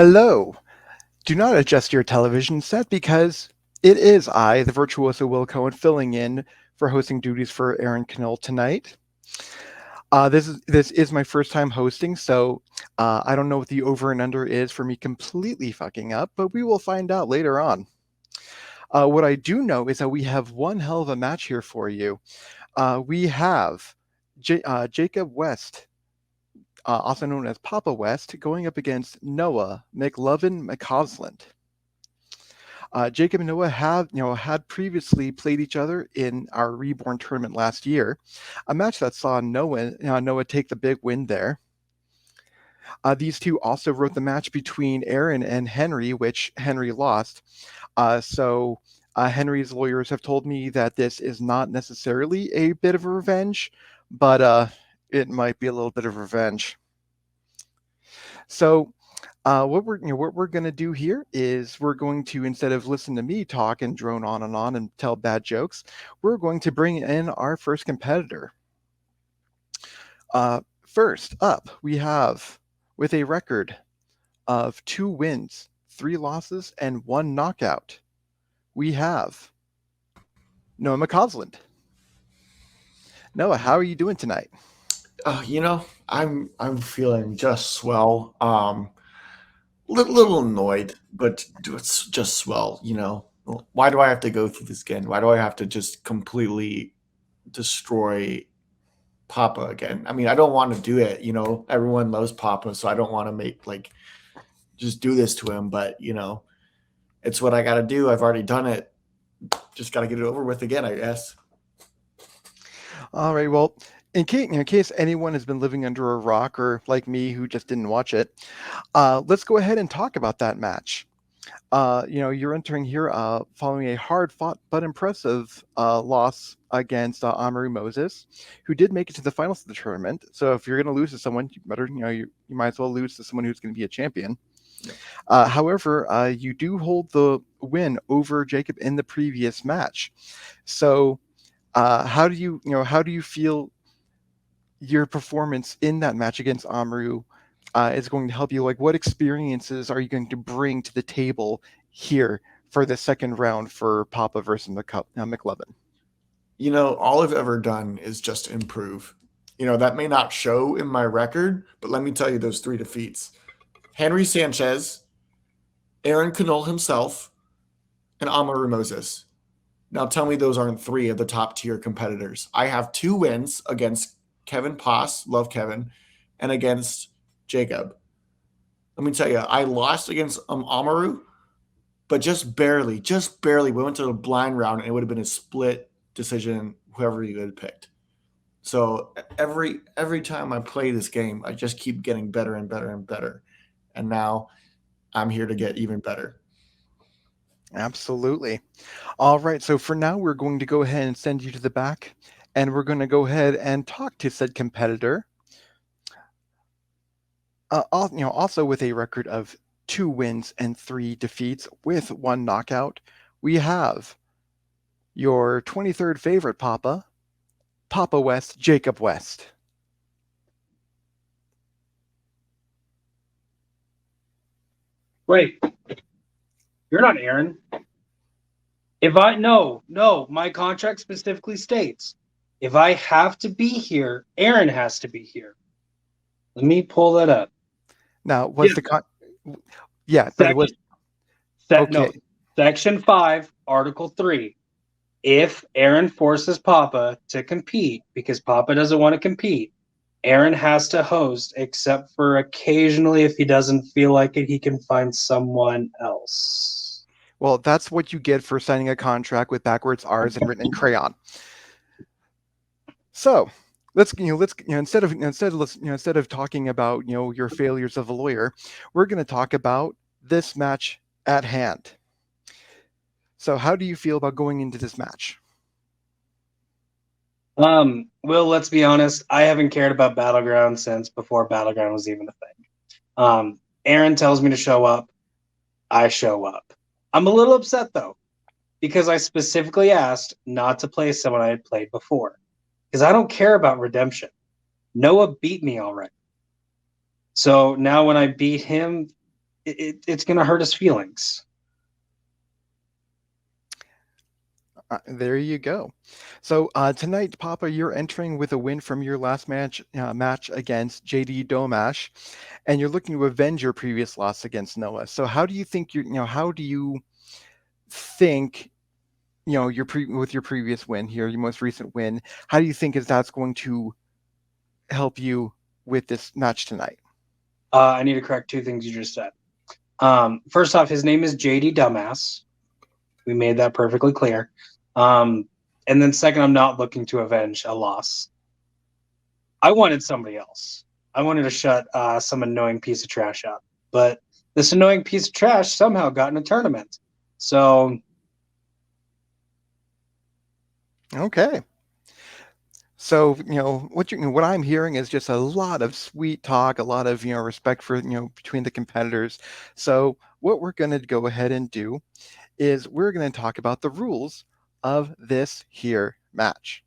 Hello. Do not adjust your television set because it is I, the virtuoso Will Cohen, filling in for hosting duties for Aaron Knoll tonight. This is my first time hosting, so I don't know what the over and under is for me completely fucking up, but we will find out later on. What I do know is that we have one hell of a match here for you. We have Jacob West, also known as Papa West, going up against Noah McLovin McCausland. Jacob and Noah had previously played each other in our Reborn tournament last year, a match that saw Noah take the big win there. These two also wrote the match between Aaron and Henry, which Henry lost. Henry's lawyers have told me that this is not necessarily a bit of a revenge, but it might be a little bit of revenge. So what we're going to do here is we're going to, instead of listen to me talk and drone on and tell bad jokes, we're going to bring in our first competitor. First up, we have, with a record of 2 wins, 3 losses, and 1 knockout, we have Noah McCausland. Noah, how are you doing tonight? I'm feeling just swell. Little annoyed, but it's just swell. Why do I have to go through this again? Why do I have to just completely destroy Papa again? I mean, I don't want to do it. Everyone loves Papa, so I don't want to just do this to him. But it's what I got to do. I've already done it. Just got to get it over with again, I guess. All right. Well, in case anyone has been living under a rock or like me who just didn't watch it, let's go ahead and talk about that match. You're entering here following a hard-fought but impressive loss against Amaru Moses, who did make it to the finals of the tournament. So if you're going to lose to someone, you might as well lose to someone who's going to be a champion. However, you do hold the win over Jacob in the previous match. So how do you feel your performance in that match against Amaru is going to help you? Like, what experiences are you going to bring to the table here for the second round for Papa versus McLovin? All I've ever done is just improve. That may not show in my record, but let me tell you those 3 defeats: Henry Sanchez, Aaron Knoll himself, and Amaru Moses. Now tell me those aren't 3 of the top tier competitors. I have 2 wins against Kevin Poss, love Kevin, and against Jacob. Let me tell you, I lost against Amaru, but just barely. We went to the blind round, and it would have been a split decision, whoever you had picked. So every time I play this game, I just keep getting better and better and better. And now I'm here to get even better. Absolutely. All right. So for now, we're going to go ahead and send you to the back, and we're going to go ahead and talk to said competitor. Also with a record of 2 wins and 3 defeats with 1 knockout, we have your 23rd favorite Papa West, Jacob West. Wait, you're not Aaron. No, my contract specifically states if I have to be here, Aaron has to be here. Let me pull that up. Now, was yeah, but it was okay. No, Section 5, Article 3. If Aaron forces Papa to compete because Papa doesn't want to compete, Aaron has to host, except for occasionally if he doesn't feel like it, he can find someone else. Well, that's what you get for signing a contract with backwards R's and written in crayon. So instead of talking about your failures of a lawyer, we're going to talk about this match at hand. So how do you feel about going into this match? Will, let's be honest, I haven't cared about Battleground since before Battleground was even a thing. Aaron tells me to show up, I show up. I'm a little upset though, because I specifically asked not to play someone I had played before, because I don't care about redemption. Noah beat me already. So now when I beat him, it's going to hurt his feelings. There you go. So tonight, Papa, you're entering with a win from your last match against JD Domash, and you're looking to avenge your previous loss against Noah. So how do you think how do you think with your previous win here, your most recent win, how do you think that's going to help you with this match tonight? I need to correct two things you just said. First off, his name is JD Dumbass. We made that perfectly clear. And then second, I'm not looking to avenge a loss. I wanted somebody else. I wanted to shut some annoying piece of trash up. But this annoying piece of trash somehow got in a tournament. So Okay. So what I'm hearing is just a lot of sweet talk, a lot of respect for between the competitors. So what we're going to go ahead and do is we're going to talk about the rules of this here match.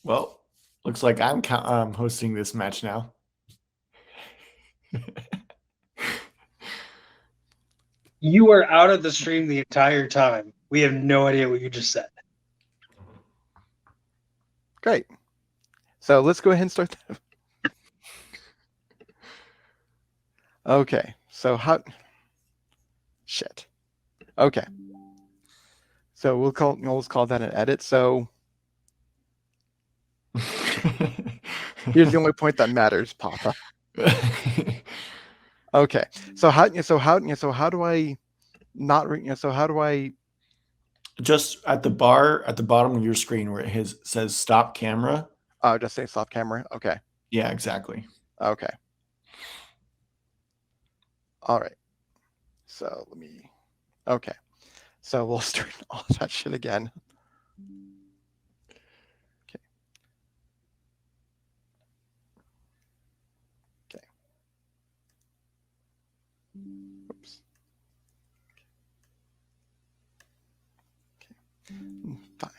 Well, looks like I'm hosting this match now. you were out of the stream the entire time. We have no idea what you just said. Great. So let's go ahead and start that. Okay. So shit. Okay. So we'll call that an edit. So here's the only point that matters, Papa. Okay. So how do I not so how do I Just at the bar at the bottom of your screen where it says stop camera. just say stop camera? Okay. Yeah, exactly. Okay. All right. So let me. Okay. So we'll start all that shit again. Okay. Okay. Oops. Okay. 5.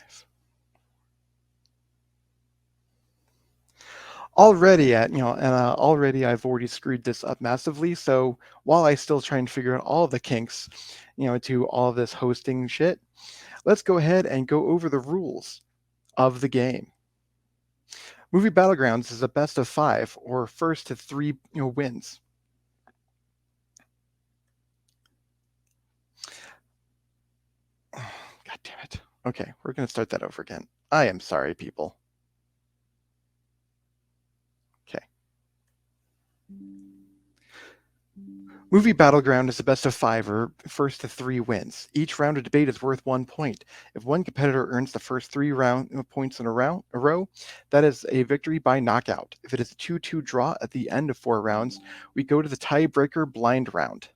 Already already I've already screwed this up massively. So while I still try and figure out all of the kinks, to all of this hosting shit, let's go ahead and go over the rules of the game. Movie Battlegrounds is a best of 5 or first to 3 wins. God damn it. Okay, we're going to start that over again. I am sorry, people. Okay. Movie Battleground is a best of 5 or first to 3 wins. Each round of debate is worth 1 point. If one competitor earns the first 3 points in a row, that is a victory by knockout. If it is a 2-2 draw at the end of 4 rounds, we go to the tiebreaker blind round.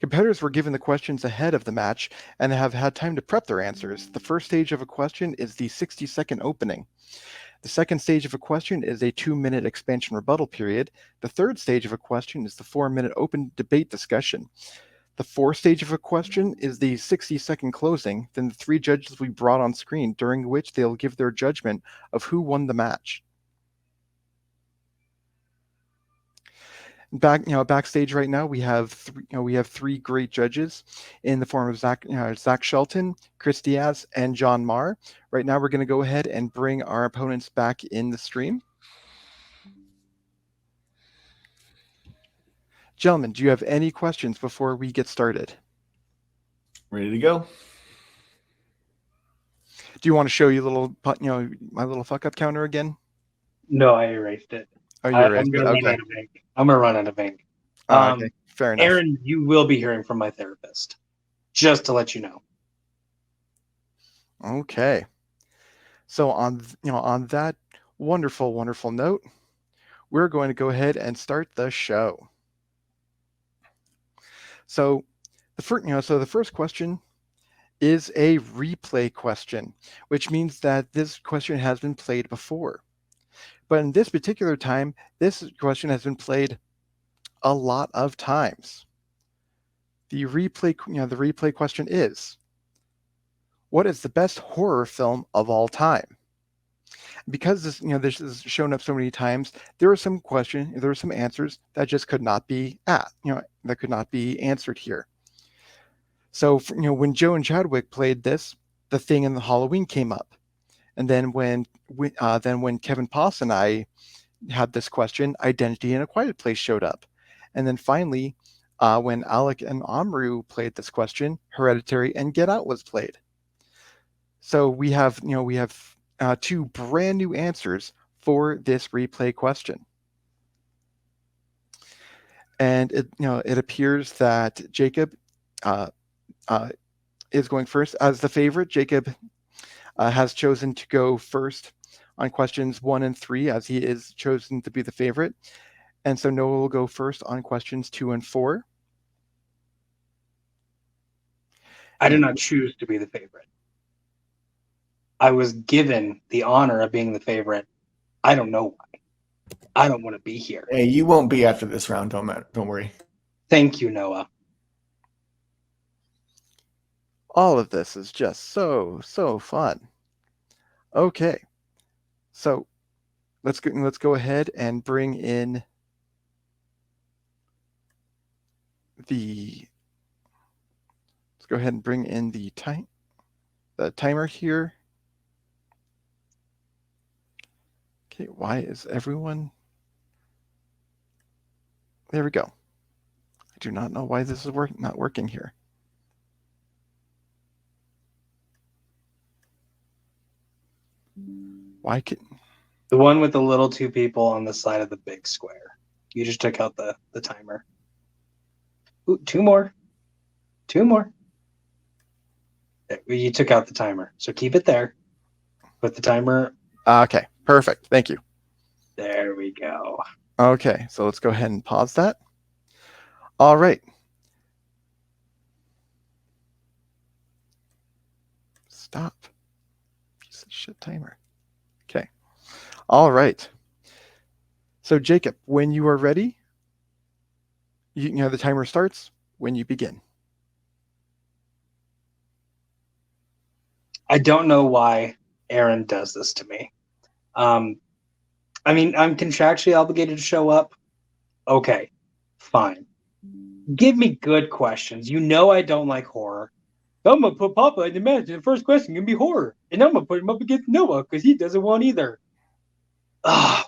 Competitors were given the questions ahead of the match and have had time to prep their answers. The first stage of a question is the 60-second opening. The second stage of a question is a 2-minute expansion rebuttal period. The third stage of a question is the 4-minute open debate discussion. The fourth stage of a question is the 60-second closing, then the three judges will be brought on screen, during which they'll give their judgment of who won the match. Backstage right now, we have three great judges in the form of Zach Shelton, Chris Diaz, and John Marr. Right now, we're going to go ahead and bring our opponents back in the stream. Gentlemen, do you have any questions before we get started? Ready to go? Do you want to show you my little fuck up counter again? No, I erased it. Oh, you I'm erased it. gonna run Okay. out of ink. I'm gonna run out of ink. Okay. Fair enough. Aaron, you will be hearing from my therapist. Just to let you know. Okay. So on that wonderful, wonderful note, we're going to go ahead and start the show. So the first question is a replay question, which means that this question has been played before. But in this particular time, this question has been played a lot of times. The replay question is, what is the best horror film of all time? Because this is shown up so many times, there were some answers that just could not be answered here. So when Joe and Chadwick played this, The Thing and the Halloween came up, and then when Kevin Poss and I had this question, Identity in a Quiet Place showed up, and then finally, when Alec and Amru played this question, Hereditary and Get Out was played. So we have two brand new answers for this replay question. And it appears that Jacob is going first as the favorite. Jacob has chosen to go first on questions 1 and 3, as he is chosen to be the favorite. And so Noah will go first on questions 2 and 4. I did not choose to be the favorite. I was given the honor of being the favorite. I don't know why. I don't want to be here. Hey, you won't be after this round. Don't worry. Thank you, Noah. All of this is just so fun. Okay, so let's go ahead and bring in the timer here. Okay, why is everyone? There we go. I do not know why this is not working here. Why can the one with the little two people on the side of the big square? You just took out the timer. Ooh, two more. You took out the timer, so keep it there. Put the timer. Okay, perfect. Thank you. There we go. Okay, so let's go ahead and pause that. All right. Stop. Piece of shit timer. Okay. All right. So Jacob, when you are ready, the timer starts when you begin. I don't know why Aaron does this to me. I mean, I'm contractually obligated to show up. Okay, fine. Give me good questions. You know I don't like horror. I'm gonna put Papa in the match. The first question gonna be horror, and I'm gonna put him up against Noah because he doesn't want either.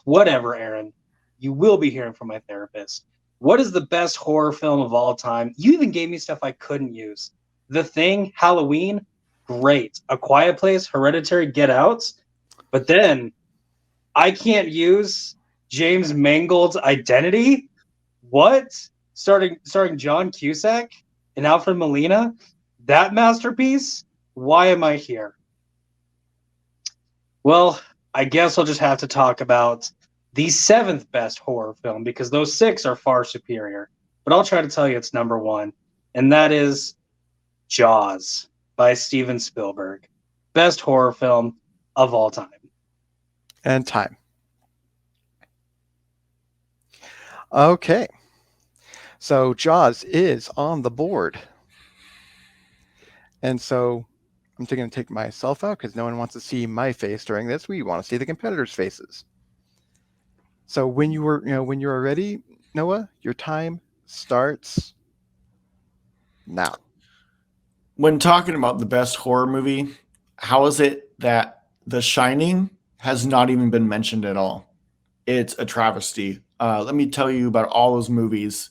Whatever, Aaron. You will be hearing from my therapist. What is the best horror film of all time? You even gave me stuff I couldn't use. The Thing, Halloween, great. A Quiet Place, Hereditary, Get Out. But then I can't use James Mangold's Identity. What? Starring John Cusack and Alfred Molina? That masterpiece? Why am I here? Well, I guess I'll just have to talk about the 7th best horror film because those 6 are far superior. But I'll try to tell you it's number 1, and that is Jaws by Steven Spielberg. Best horror film of all time. And time. Okay. So Jaws is on the board. And so I'm going to take myself out because no one wants to see my face during this. We want to see the competitors' faces. So when you are ready, Noah, your time starts now. When talking about the best horror movie, how is it that The Shining has not even been mentioned at all? It's a travesty. Let me tell you about all those movies.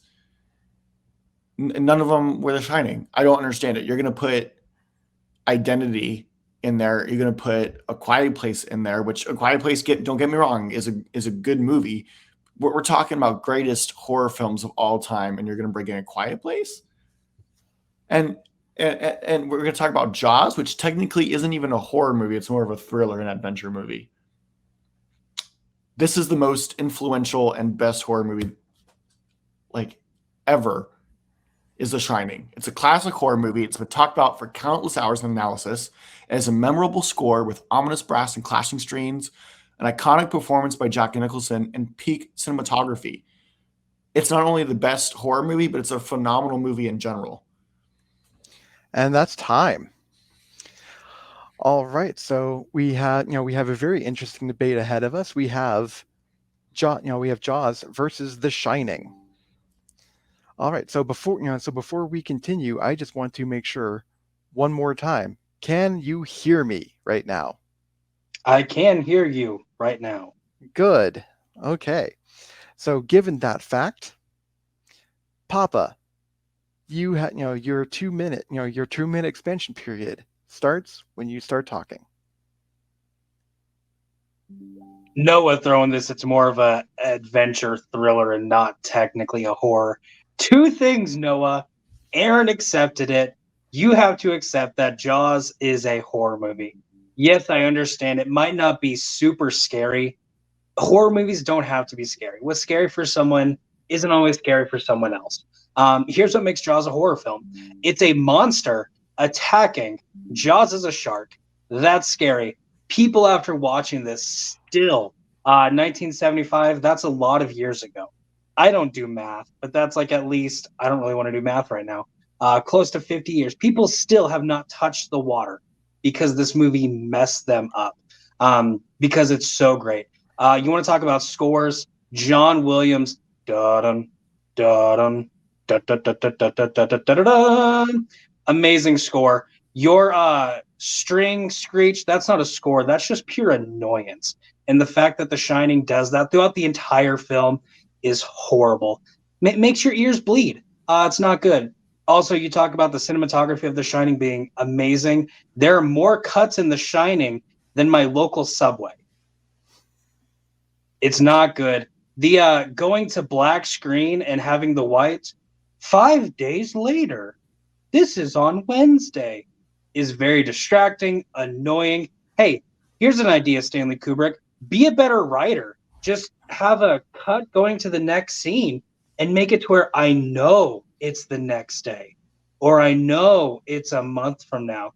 None of them were The Shining. I don't understand it. You're going to put Identity in there. You're going to put A Quiet Place in there, which A Quiet Place, don't get me wrong, is a good movie. We're talking about greatest horror films of all time, and you're going to bring in A Quiet Place? And and we're going to talk about Jaws, which technically isn't even a horror movie. It's more of a thriller and adventure movie. This is the most influential and best horror movie like ever is The Shining. It's a classic horror movie. It's been talked about for countless hours of analysis. It has a memorable score with ominous brass and clashing strings, an iconic performance by Jack Nicholson, and peak cinematography. It's not only the best horror movie, but it's a phenomenal movie in general. And that's time. All right. So we have a very interesting debate ahead of us. We have Jaws versus The Shining. All right. So before we continue, I just want to make sure one more time. Can you hear me right now? I can hear you right now. Good. Okay. So given that fact, Papa, your 2 minute, your 2 minute expansion period starts when you start talking. Noah throwing this, it's more of a adventure thriller and not technically a horror. Two things, Noah. Aaron accepted it. You have to accept that Jaws is a horror movie. Yes, I understand it might not be super scary. Horror movies don't have to be scary. What's scary for someone isn't always scary for someone else. Here's what makes Jaws a horror film. It's a monster attacking. Jaws is a shark. That's scary. People after watching this still, 1975, that's a lot of years ago. I don't do math, but that's like at least, I don't really want to do math right now. Close to 50 years. People still have not touched the water because this movie messed them up because it's so great. You want to talk about scores? John Williams, da-dum, da-dum, da-da-da-da-da-da-da-da-da. Amazing score. Your string screech, that's not a score. That's just pure annoyance. And the fact that The Shining does that throughout the entire film is horrible. Makes your ears bleed. It's not good. Also, you talk about the cinematography of The Shining being amazing. There are more cuts in The Shining than my local Subway. It's not good. The going to black screen and having the white 5 days later, this is on Wednesday, is very distracting, annoying. Hey, here's an idea, Stanley Kubrick. Be a better writer. Just have a cut going to the next scene and make it to where I know it's the next day or I know it's a month from now.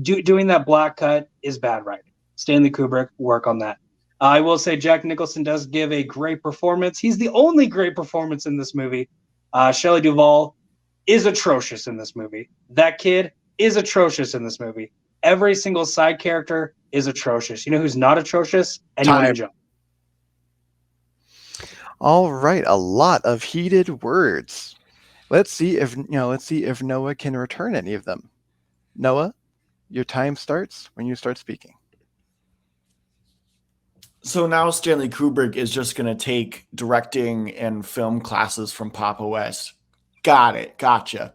Doing that black cut is bad writing. Stanley Kubrick, work on that. I will say Jack Nicholson does give a great performance. He's the only great performance in this movie. Shelley Duvall is atrocious in this movie. That kid is atrocious in this movie. Every single side character is atrocious. You know who's not atrocious? Anyone in Jaws. All right, a lot of heated words. Let's see if Noah can return any of them. Noah, your time starts when you start speaking. So now Stanley Kubrick is just going to take directing and film classes from Papa West. Got it. Gotcha.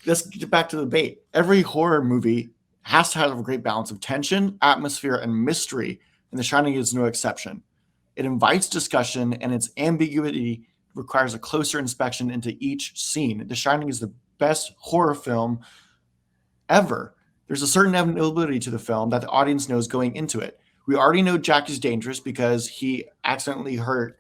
Let's get back to the debate. Every horror movie has to have a great balance of tension, atmosphere, and mystery, and The Shining is no exception. It invites discussion, and its ambiguity requires a closer inspection into each scene. The Shining is the best horror film ever. There's a certain inevitability to the film that the audience knows going into it. We already know Jack is dangerous because he accidentally hurt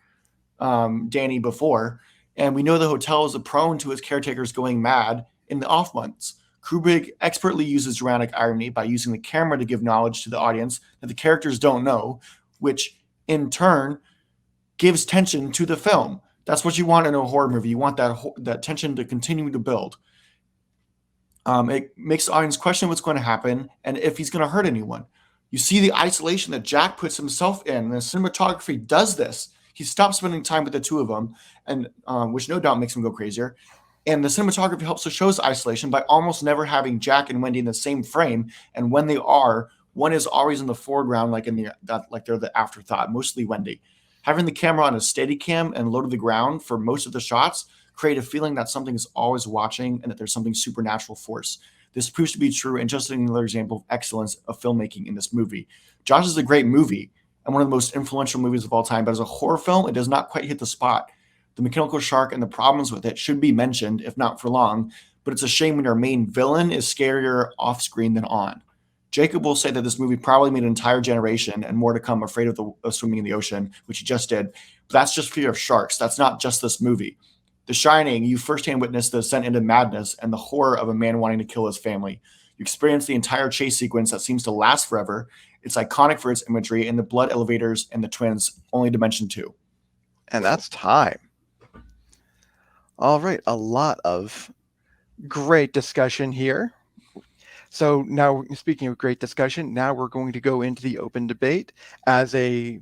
Danny before, and we know the hotel is prone to its caretakers going mad in the off months. Kubrick expertly uses dramatic irony by using the camera to give knowledge to the audience that the characters don't know, which in turn gives tension to the film. That's what you want in a horror movie. You want that tension to continue to build. It makes the audience question what's going to happen and if he's going to hurt anyone. You see the isolation that Jack puts himself in. The cinematography does this. He stops spending time with the two of them, and which no doubt makes him go crazier. And the cinematography helps to show his isolation by almost never having Jack and Wendy in the same frame. And when they are, one is always in the foreground, like like they're the afterthought. Mostly Wendy. Having the camera on a steady cam and low to the ground for most of the shots create a feeling that something is always watching and that there's something supernatural force. This proves to be true, and just another example of excellence of filmmaking in this movie. Jaws is a great movie and one of the most influential movies of all time, but as a horror film, it does not quite hit the spot. The mechanical shark and the problems with it should be mentioned, if not for long, but it's a shame when your main villain is scarier off screen than on. Jacob will say that this movie probably made an entire generation and more to come afraid of swimming in the ocean, which he just did. But that's just fear of sharks. That's not just this movie. The Shining, you firsthand witness the descent into madness and the horror of a man wanting to kill his family. You experience the entire chase sequence that seems to last forever. It's iconic for its imagery, and the blood elevators and the twins only to mention two. And that's time. All right, a lot of great discussion here. So now, speaking of great discussion, now we're going to go into the open debate. As a,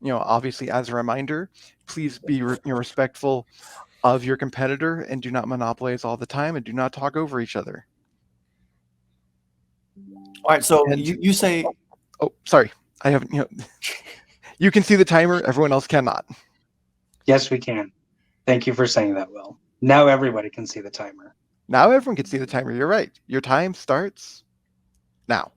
obviously as a reminder, please be respectful of your competitor and do not monopolize all the time and do not talk over each other. All right, so And- you say... Oh, sorry. I haven't, you can see the timer. Everyone else cannot. Yes, we can. Thank you for saying that, Will. Now everybody can see the timer. Now everyone can see the timer. You're right. Your time starts now.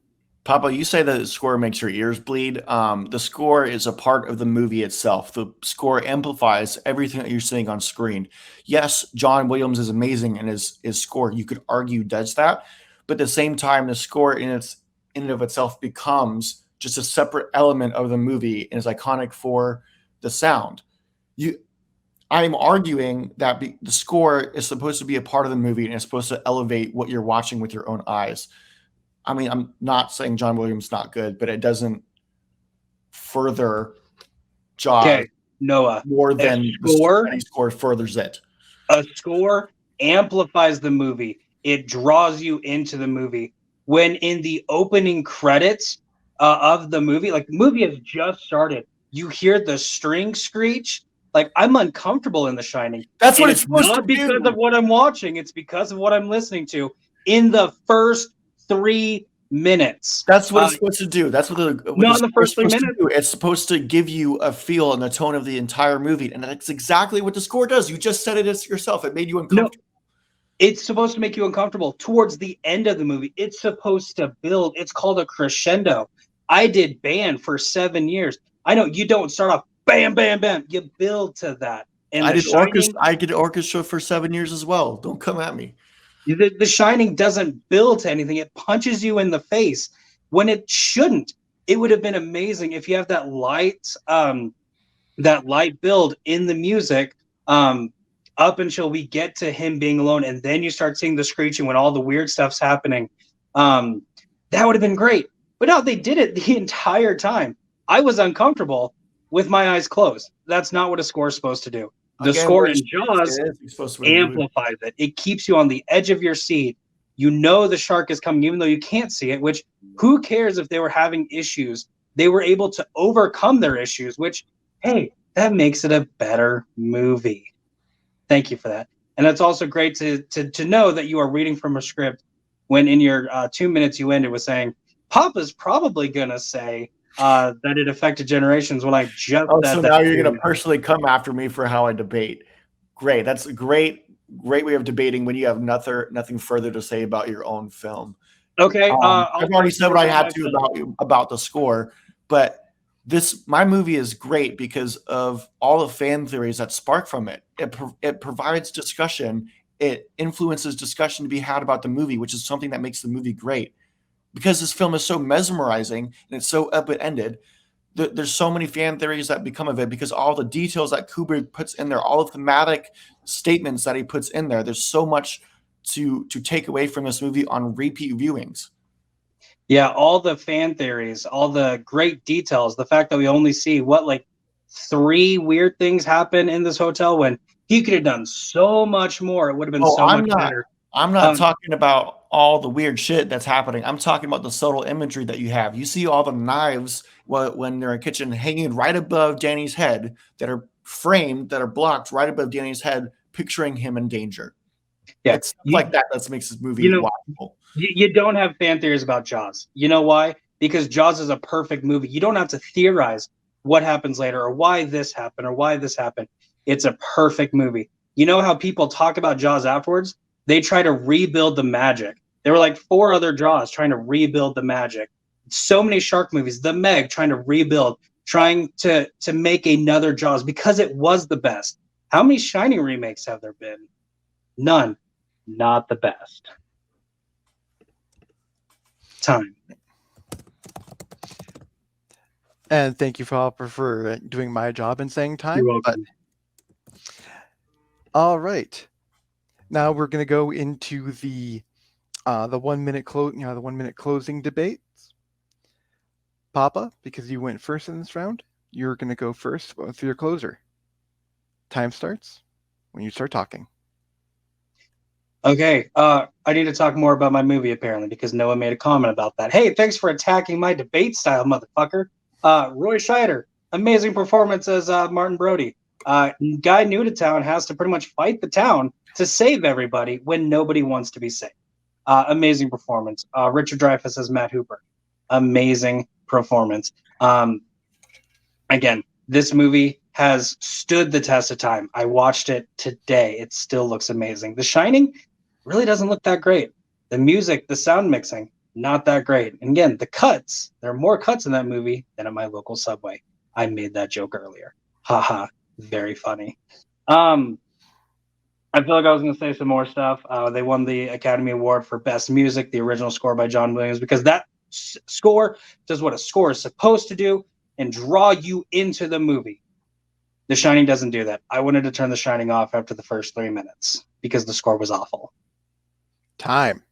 Papa, you say that the score makes your ears bleed. The score is a part of the movie itself. The score amplifies everything that you're seeing on screen. Yes, John Williams is amazing, and his score, you could argue, does that. But at the same time, the score in and of itself becomes just a separate element of the movie and is iconic for the sound. I'm arguing that the score is supposed to be a part of the movie and it's supposed to elevate what you're watching with your own eyes. I mean, I'm not saying John Williams is not good, but it doesn't further Jaws Noah, more than the score furthers it. A score amplifies the movie. It draws you into the movie. When in the opening credits of the movie, like the movie has just started, you hear the string screech. Like, I'm uncomfortable in The Shining. That's what it's supposed to do. Not because of what I'm watching. It's because of what I'm listening to in the first 3 minutes. That's what it's supposed to do. That's what not in the first 3 minutes. It's supposed to give you a feel and the tone of the entire movie, and that's exactly what the score does. You just said it yourself. It made you uncomfortable. No, it's supposed to make you uncomfortable towards the end of the movie. It's supposed to build. It's called a crescendo. I did band for 7 years. I know you don't start off bam, bam, bam. You build to that. And I did orchestra for 7 years as well. Don't come at me. The Shining doesn't build to anything. It punches you in the face when it shouldn't. It would have been amazing if you have that light build in the music up until we get to him being alone, and then you start seeing the screeching when all the weird stuff's happening. That would have been great. But no, they did it the entire time. I was uncomfortable with my eyes closed. That's not what a score is supposed to do. The score in Jaws amplifies it. It keeps you on the edge of your seat. You know the shark is coming, even though you can't see it, which who cares if they were having issues? They were able to overcome their issues, which, hey, that makes it a better movie. Thank you for that. And it's also great to know that you are reading from a script when in your 2 minutes you ended with saying, Papa's probably going to say that it affected generations when I just said so that. now you're going to personally come after me for how I debate. Great. That's a great way of debating when you have nothing further to say about your own film. Okay. I've already said what I had to about the score, but my movie is great because of all the fan theories that spark from it. It provides discussion. It influences discussion to be had about the movie, which is something that makes the movie great. Because this film is so mesmerizing and it's so open-ended, there's so many fan theories that become of it because all the details that Kubrick puts in there, all the thematic statements that he puts in there, there's so much to take away from this movie on repeat viewings. Yeah, all the fan theories, all the great details, the fact that we only see 3 weird things happen in this hotel when he could have done so much more. It would have been Oh, so much better. I'm not talking about all the weird shit that's happening. I'm talking about the subtle imagery that you have. You see all the knives when they're in the kitchen hanging right above Danny's head that are framed, that are blocked right above Danny's head, picturing him in danger. Yeah, It's stuff like that that makes this you movie know, watchable. you don't have fan theories about Jaws. You know why? Because Jaws is a perfect movie. You don't have to theorize what happens later or why this happened or why this happened. It's a perfect movie. You know how people talk about Jaws afterwards? They try to rebuild the magic. There were like 4 other Jaws trying to rebuild the magic. So many shark movies. The Meg trying to rebuild, trying to make another Jaws because it was the best. How many Shining remakes have there been? None. Not the best. Time. And thank you, Hopper, for doing my job and saying You're time. But welcome. all right, now we're going to go into the 1 minute the 1 minute closing debates. Papa, because you went first in this round, you're going to go first with your closer. Time starts when you start talking. Okay, I need to talk more about my movie apparently because Noah made a comment about that. Hey, thanks for attacking my debate style, motherfucker. Roy Scheider, amazing performance as Martin Brody. Guy new to town has to pretty much fight the town to save everybody when nobody wants to be saved. Amazing performance. Richard Dreyfuss as Matt Hooper, amazing performance. Again, this movie has stood the test of time. I watched it today. It still looks amazing. The Shining really doesn't look that great. The music, the sound mixing, not that great. And again, the cuts, there are more cuts in that movie than at my local Subway. I made that joke earlier. Haha, very funny. I feel like I was going to say some more stuff. They won the Academy Award for Best Music, the original score by John Williams, because that score does what a score is supposed to do and draw you into the movie. The Shining doesn't do that. I wanted to turn The Shining off after the first 3 minutes because the score was awful. Time.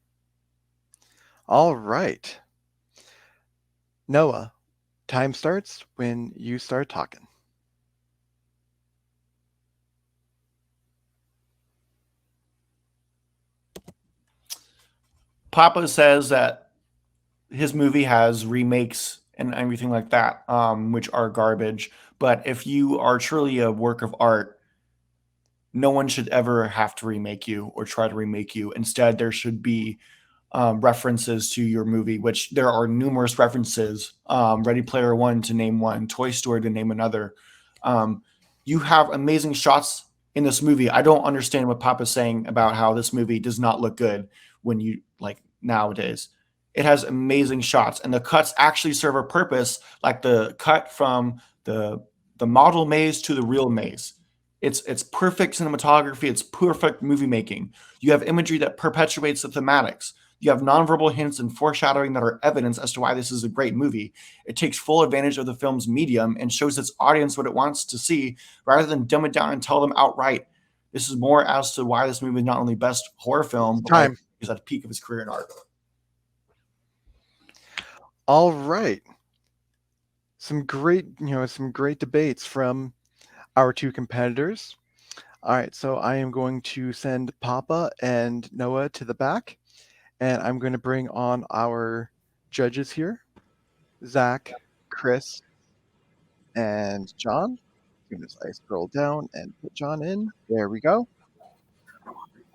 All right. Noah, time starts when you start talking. Papa says that his movie has remakes and everything like that, which are garbage. But if you are truly a work of art, no one should ever have to remake you or try to remake you. Instead, there should be references to your movie, which there are numerous references. Ready Player One to name one, Toy Story to name another. You have amazing shots in this movie. I don't understand what Papa's saying about how this movie does not look good when you like nowadays. It has amazing shots, and the cuts actually serve a purpose, like the cut from the model maze to the real maze. It's perfect cinematography. It's perfect movie making. You have imagery that perpetuates the thematics. You have nonverbal hints and foreshadowing that are evidence as to why this is a great movie. It takes full advantage of the film's medium and shows its audience what it wants to see rather than dumb it down and tell them outright. This is more as to why this movie is not only best horror film, but why Time. he's at the peak of his career in art. All right. Some great debates from our two competitors. All right, so I am going to send Papa and Noah to the back, and I'm going to bring on our judges here, Zach, Chris, and John. As soon as I scroll down and put John in, there we go.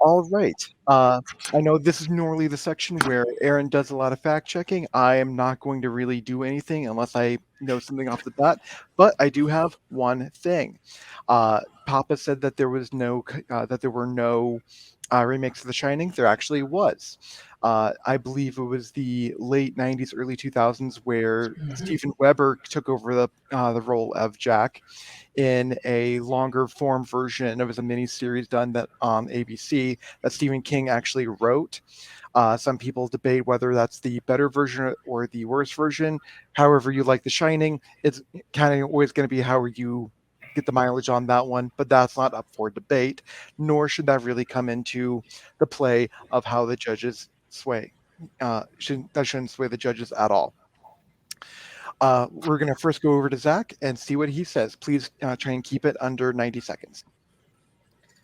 All right. I know this is normally the section where Aaron does a lot of fact checking. I am not going to really do anything unless I know something off the bat, but I do have one thing. Papa said that there was that there were no remakes of The Shining. There actually was. I believe it was the late '90s, early 2000s, where Steven Weber took over the role of Jack in a longer form version. It was a mini series done that on ABC that Stephen King actually wrote. Some people debate whether that's the better version or the worse version. However, you like The Shining, it's kind of always going to be how you get the mileage on that one, but that's not up for debate, nor should that really come into the play of how the judges sway. That shouldn't sway the judges at all. We're going to first go over to Zach and see what he says. Please try and keep it under 90 seconds.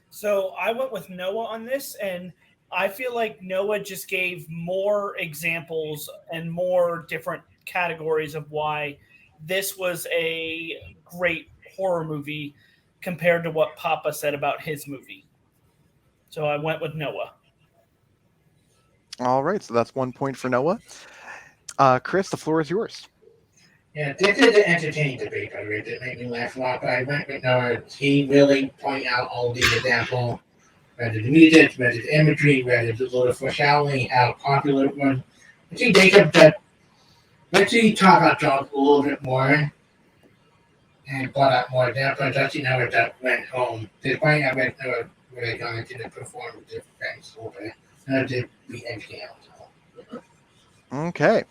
So I went with Noah on this, and I feel like Noah just gave more examples and more different categories of why this was a great horror movie compared to what Papa said about his movie. So I went with Noah. All right, so that's 1 point for Noah. Chris, the floor is yours. Yeah, this is an entertaining debate, by the way. That made me laugh a lot, but I went with Noah. He really pointed out all the examples, whether the music, whether the imagery, whether the little foreshadowing, how popular it was. I think Jacob that let's see talk about John a little bit more and brought out more examples. I see Noah that went home. Despite I went Noah really going into the performance things a little bit. Noah did be anything else. Okay.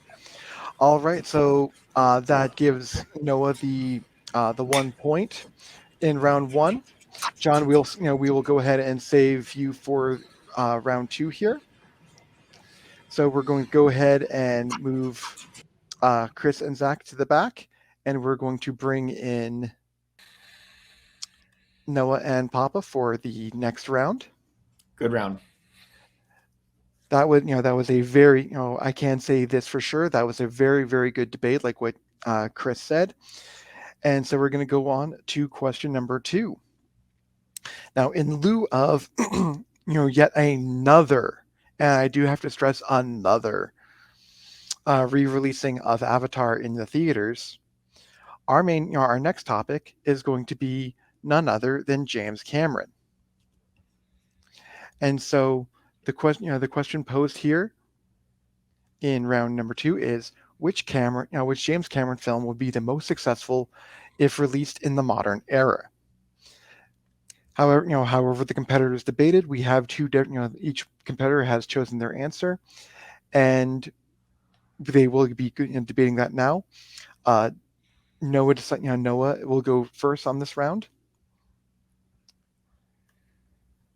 All right, so that gives Noah the 1 point in round one. John, we will go ahead and save you for round two here. So we're going to go ahead and move Chris and Zach to the back, and we're going to bring in Noah and Papa for the next round. Good round. That was a very, I can say this for sure. That was a very, very good debate, like what Chris said. And so we're going to go on to question number 2. Now, in lieu of, yet another, and I do have to stress another re-releasing of Avatar in the theaters, our next topic is going to be none other than James Cameron. And so the question posed here in round number 2 is which James Cameron film would be the most successful if released in the modern era? However, the competitors debated. We have two different, each competitor has chosen their answer, and they will be debating that now. Noah will go first on this round.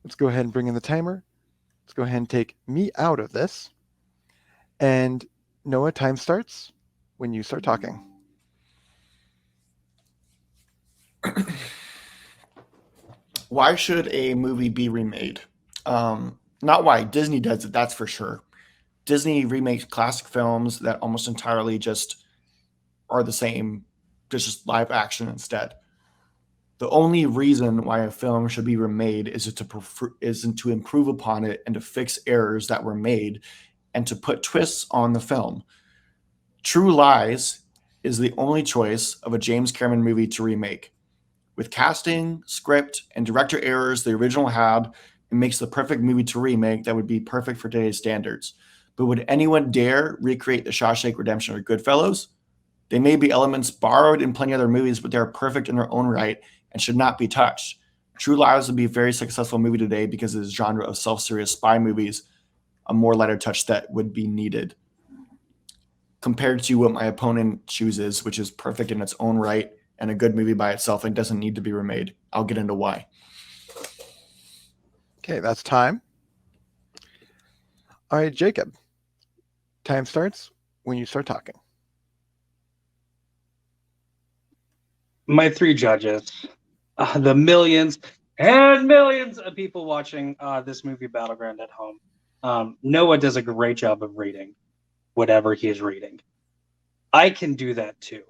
Let's go ahead and bring in the timer. Let's go ahead and take me out of this. And Noah, time starts when you start talking. Why should a movie be remade? Not why. Disney does it, that's for sure. Disney remakes classic films that almost entirely just are the same, just live action instead. The only reason why a film should be remade is to improve upon it and to fix errors that were made and to put twists on the film. True Lies is the only choice of a James Cameron movie to remake. With casting, script, and director errors the original had, it makes the perfect movie to remake that would be perfect for today's standards. But would anyone dare recreate The Shawshank Redemption or Goodfellas? They may be elements borrowed in plenty of other movies, but they are perfect in their own right and should not be touched. True Lies would be a very successful movie today because of the genre of self-serious spy movies, a more lighter touch that would be needed. Compared to what my opponent chooses, which is perfect in its own right and a good movie by itself and doesn't need to be remade. I'll get into why. Okay, that's time. All right, Jacob. Time starts when you start talking. My 3 judges, the millions and millions of people watching this movie Battleground at home. Noah does a great job of reading whatever he is reading. I can do that too.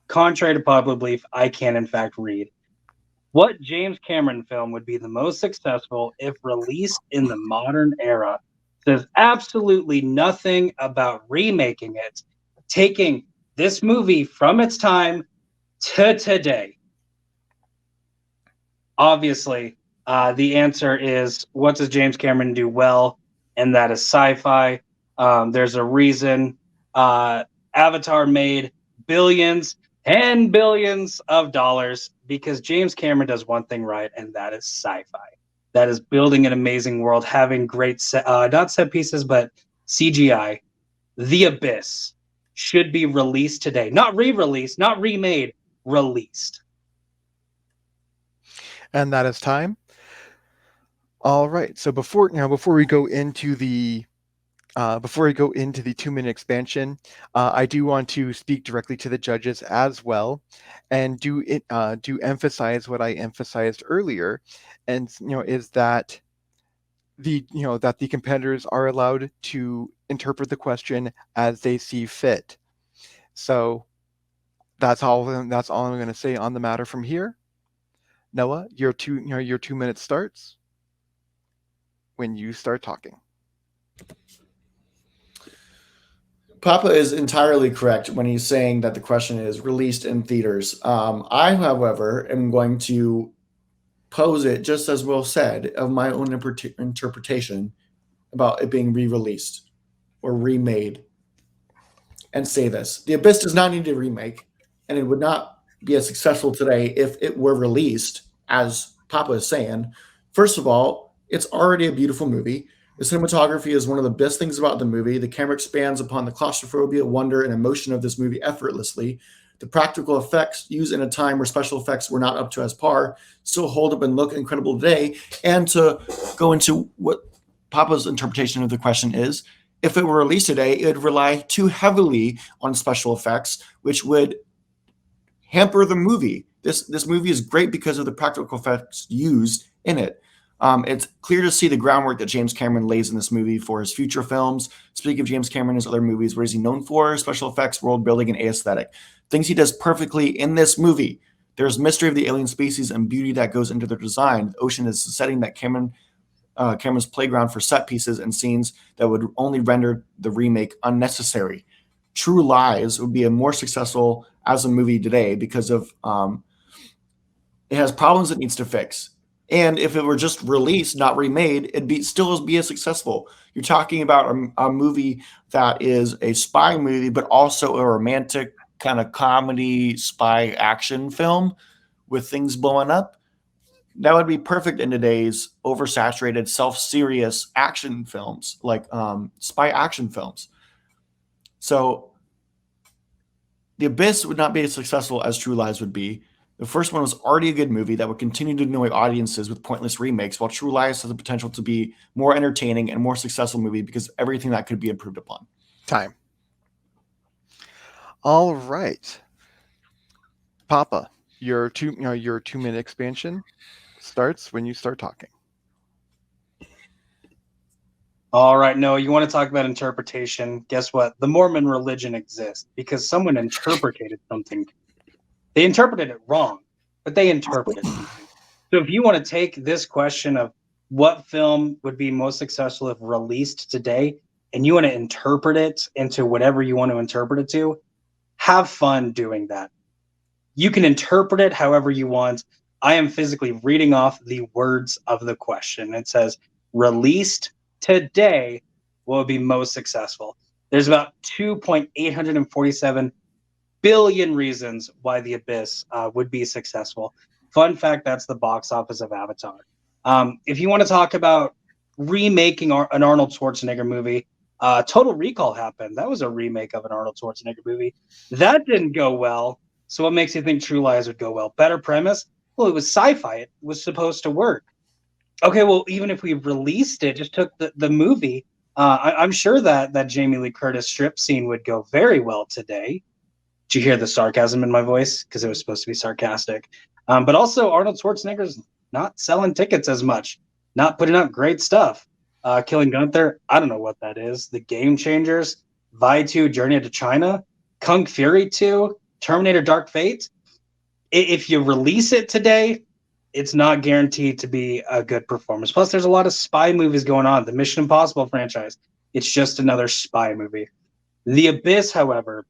Contrary to popular belief, I can in fact read. What James Cameron film would be the most successful if released in the modern era says absolutely nothing about remaking it, taking this movie from its time to today. Obviously, the answer is what does James Cameron do well, and that is sci-fi. There's a reason Avatar made billions and billions of dollars because James Cameron does one thing right, and that is sci-fi. That is building an amazing world, having great not set pieces, but CGI. The Abyss should be released today, not re-released, not remade, released. And that is time. All right. So before we go into the Before we go into the 2-minute expansion, I do want to speak directly to the judges as well, and do emphasize what I emphasized earlier, and is that the competitors are allowed to interpret the question as they see fit. So that's all. That's all I'm going to say on the matter from here. Noah, your 2 minutes starts when you start talking. Papa is entirely correct when he's saying that the question is released in theaters. I, however, am going to pose it just as Will said of my own interpretation about it being re-released or remade, and say this: The Abyss does not need a remake, and it would not be as successful today if it were released, as Papa is saying. First of all, it's already a beautiful movie. The cinematography is one of the best things about the movie. The camera expands upon the claustrophobia, wonder, and emotion of this movie effortlessly. The practical effects used in a time where special effects were not up to as par still hold up and look incredible today. And to go into what Papa's interpretation of the question is, if it were released today, it would rely too heavily on special effects, which would hamper the movie. This movie is great because of the practical effects used in it. It's clear to see the groundwork that James Cameron lays in this movie for his future films. Speaking of James Cameron, his other movies, what is he known for? Special effects, world building, and aesthetic. Things he does perfectly in this movie. There's mystery of the alien species and beauty that goes into their design. The ocean is the setting that Cameron's playground for set pieces and scenes that would only render the remake unnecessary. True Lies would be a more successful as a movie today because of it has problems it needs to fix. And if it were just released, not remade, it'd still be as successful. You're talking about a movie that is a spy movie, but also a romantic kind of comedy spy action film with things blowing up. That would be perfect in today's oversaturated, self-serious action films, like spy action films. So The Abyss would not be as successful as True Lies would be. The first one was already a good movie that would continue to annoy audiences with pointless remakes, while True Lies has the potential to be more entertaining and more successful movie because of everything that could be improved upon. Time. All right, Papa, your 2-minute expansion starts when you start talking. All right, Noah, you want to talk about interpretation? Guess what? The Mormon religion exists because someone interpreted something. They interpreted it wrong, but they interpreted something. So if you want to take this question of what film would be most successful if released today, and you want to interpret it into whatever you want to interpret it to, have fun doing that. You can interpret it however you want. I am physically reading off the words of the question. It says, released today, what would be most successful? There's about 2.847 billion reasons why The Abyss would be successful. Fun fact, that's the box office of Avatar. If you want to talk about remaking an Arnold Schwarzenegger movie, Total Recall happened. That was a remake of an Arnold Schwarzenegger movie. That didn't go well. So what makes you think True Lies would go well? Better premise? Well, it was sci-fi. It was supposed to work. Okay, well, even if we released it, just took the movie, I'm sure that Jamie Lee Curtis strip scene would go very well today. Did you hear the sarcasm in my voice? Because it was supposed to be sarcastic. But also, Arnold Schwarzenegger's not selling tickets as much, not putting out great stuff. Killing Gunther, I don't know what that is. The Game Changers, Vi 2, Journey to China, Kung Fury 2, Terminator Dark Fate. If you release it today, it's not guaranteed to be a good performance. Plus, there's a lot of spy movies going on. The Mission Impossible franchise, it's just another spy movie. The Abyss, however,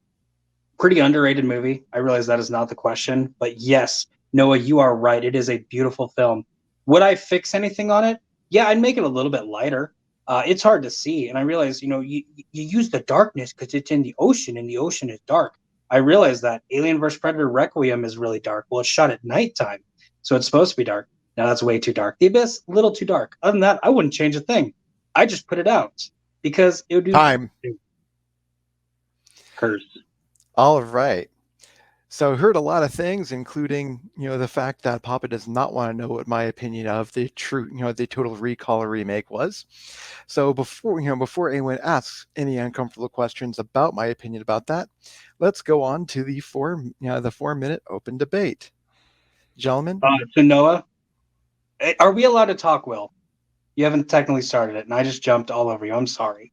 pretty underrated movie. I realize that is not the question, but yes, Noah, you are right. It is a beautiful film. Would I fix anything on it? Yeah, I'd make it a little bit lighter. It's hard to see, and I realize, you use the darkness because it's in the ocean, and the ocean is dark. I realize that Alien vs. Predator Requiem is really dark. Well, it's shot at nighttime, so it's supposed to be dark. Now that's way too dark. The Abyss, a little too dark. Other than that, I wouldn't change a thing. I just put it out because it would do Time. Curse. All right. So I heard a lot of things, including the fact that Papa does not want to know what my opinion of the true the Total Recall remake was. So before anyone asks any uncomfortable questions about my opinion about that, let's go on to the 4 minute open debate, gentlemen. So Noah, are we allowed to talk, Will? You haven't technically started it, and I just jumped all over you. I'm sorry.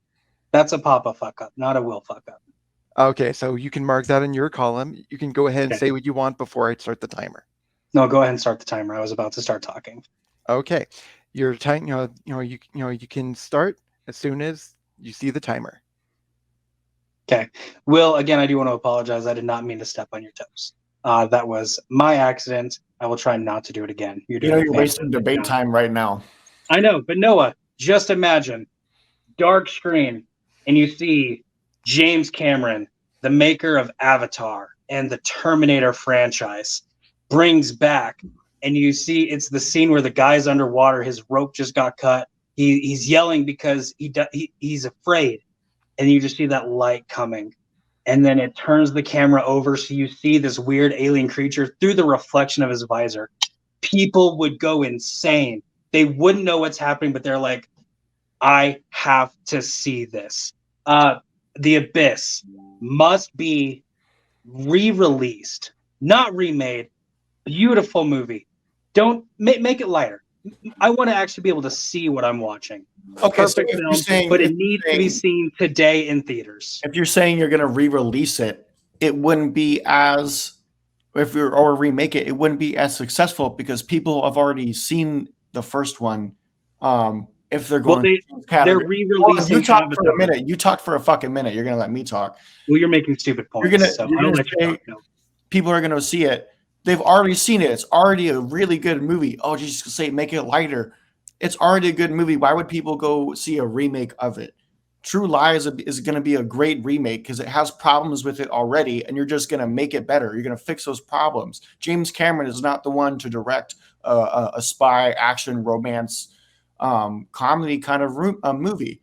That's a Papa fuck up, not a Will fuck up. Okay, so you can mark that in your column. You can go ahead and Okay. say what you want before I start the timer. No, go ahead and start the timer. I was about to start talking. Okay, your time. You can start as soon as you see the timer. Okay. Will, again, I do want to apologize. I did not mean to step on your toes. That was my accident. I will try not to do it again. You're doing You're wasting debate time right now. I know, but Noah, just imagine dark screen, and you see James Cameron, the maker of Avatar and the Terminator franchise, brings back, and you see it's the scene where the guy's underwater, his rope just got cut. He's yelling because he's afraid, and you just see that light coming. And then it turns the camera over so you see this weird alien creature through the reflection of his visor. People would go insane. They wouldn't know what's happening, but they're like, I have to see this. The Abyss must be re-released, not remade. Beautiful movie. Don't make it lighter. I want to actually be able to see what I'm watching. Okay, Perfect film, but it needs to be seen today in theaters. If you're saying you're going to re-release it, it wouldn't be as or remake it, it wouldn't be as successful because people have already seen the first one. If they're going, they're re-releasing. You talked for a minute. You talked for a fucking minute. You're gonna let me talk. Well, you're making stupid points. You're gonna say people are gonna see it. They've already seen it. It's already a really good movie. Oh, just say make it lighter. It's already a good movie. Why would people go see a remake of it? True Lies is going to be a great remake because it has problems with it already, and you're just going to make it better. You're going to fix those problems. James Cameron is not the one to direct a spy action romance comedy kind of movie.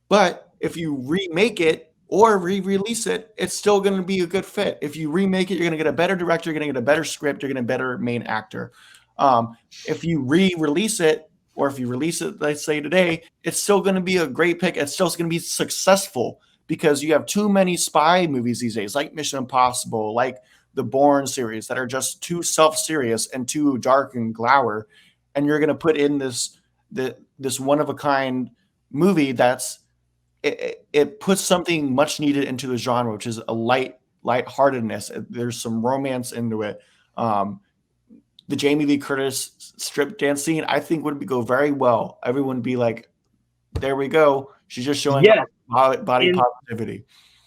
But if you remake it or re-release it, it's still going to be a good fit. If you remake it, you're going to get a better director, you're going to get a better script, you're going to get a better main actor. If you re-release it, or if you release it, let's say today, it's still going to be a great pick. It's still going to be successful because you have too many spy movies these days, like Mission Impossible, like the Bourne series, that are just too self-serious and too dark and glower. And you're going to put in this one-of-a-kind movie that's it puts something much needed into the genre, which is a lightheartedness. There's some romance into it. The Jamie Lee Curtis strip dance scene, I think would go very well. Everyone would be like, there we go. She's just showing body positivity.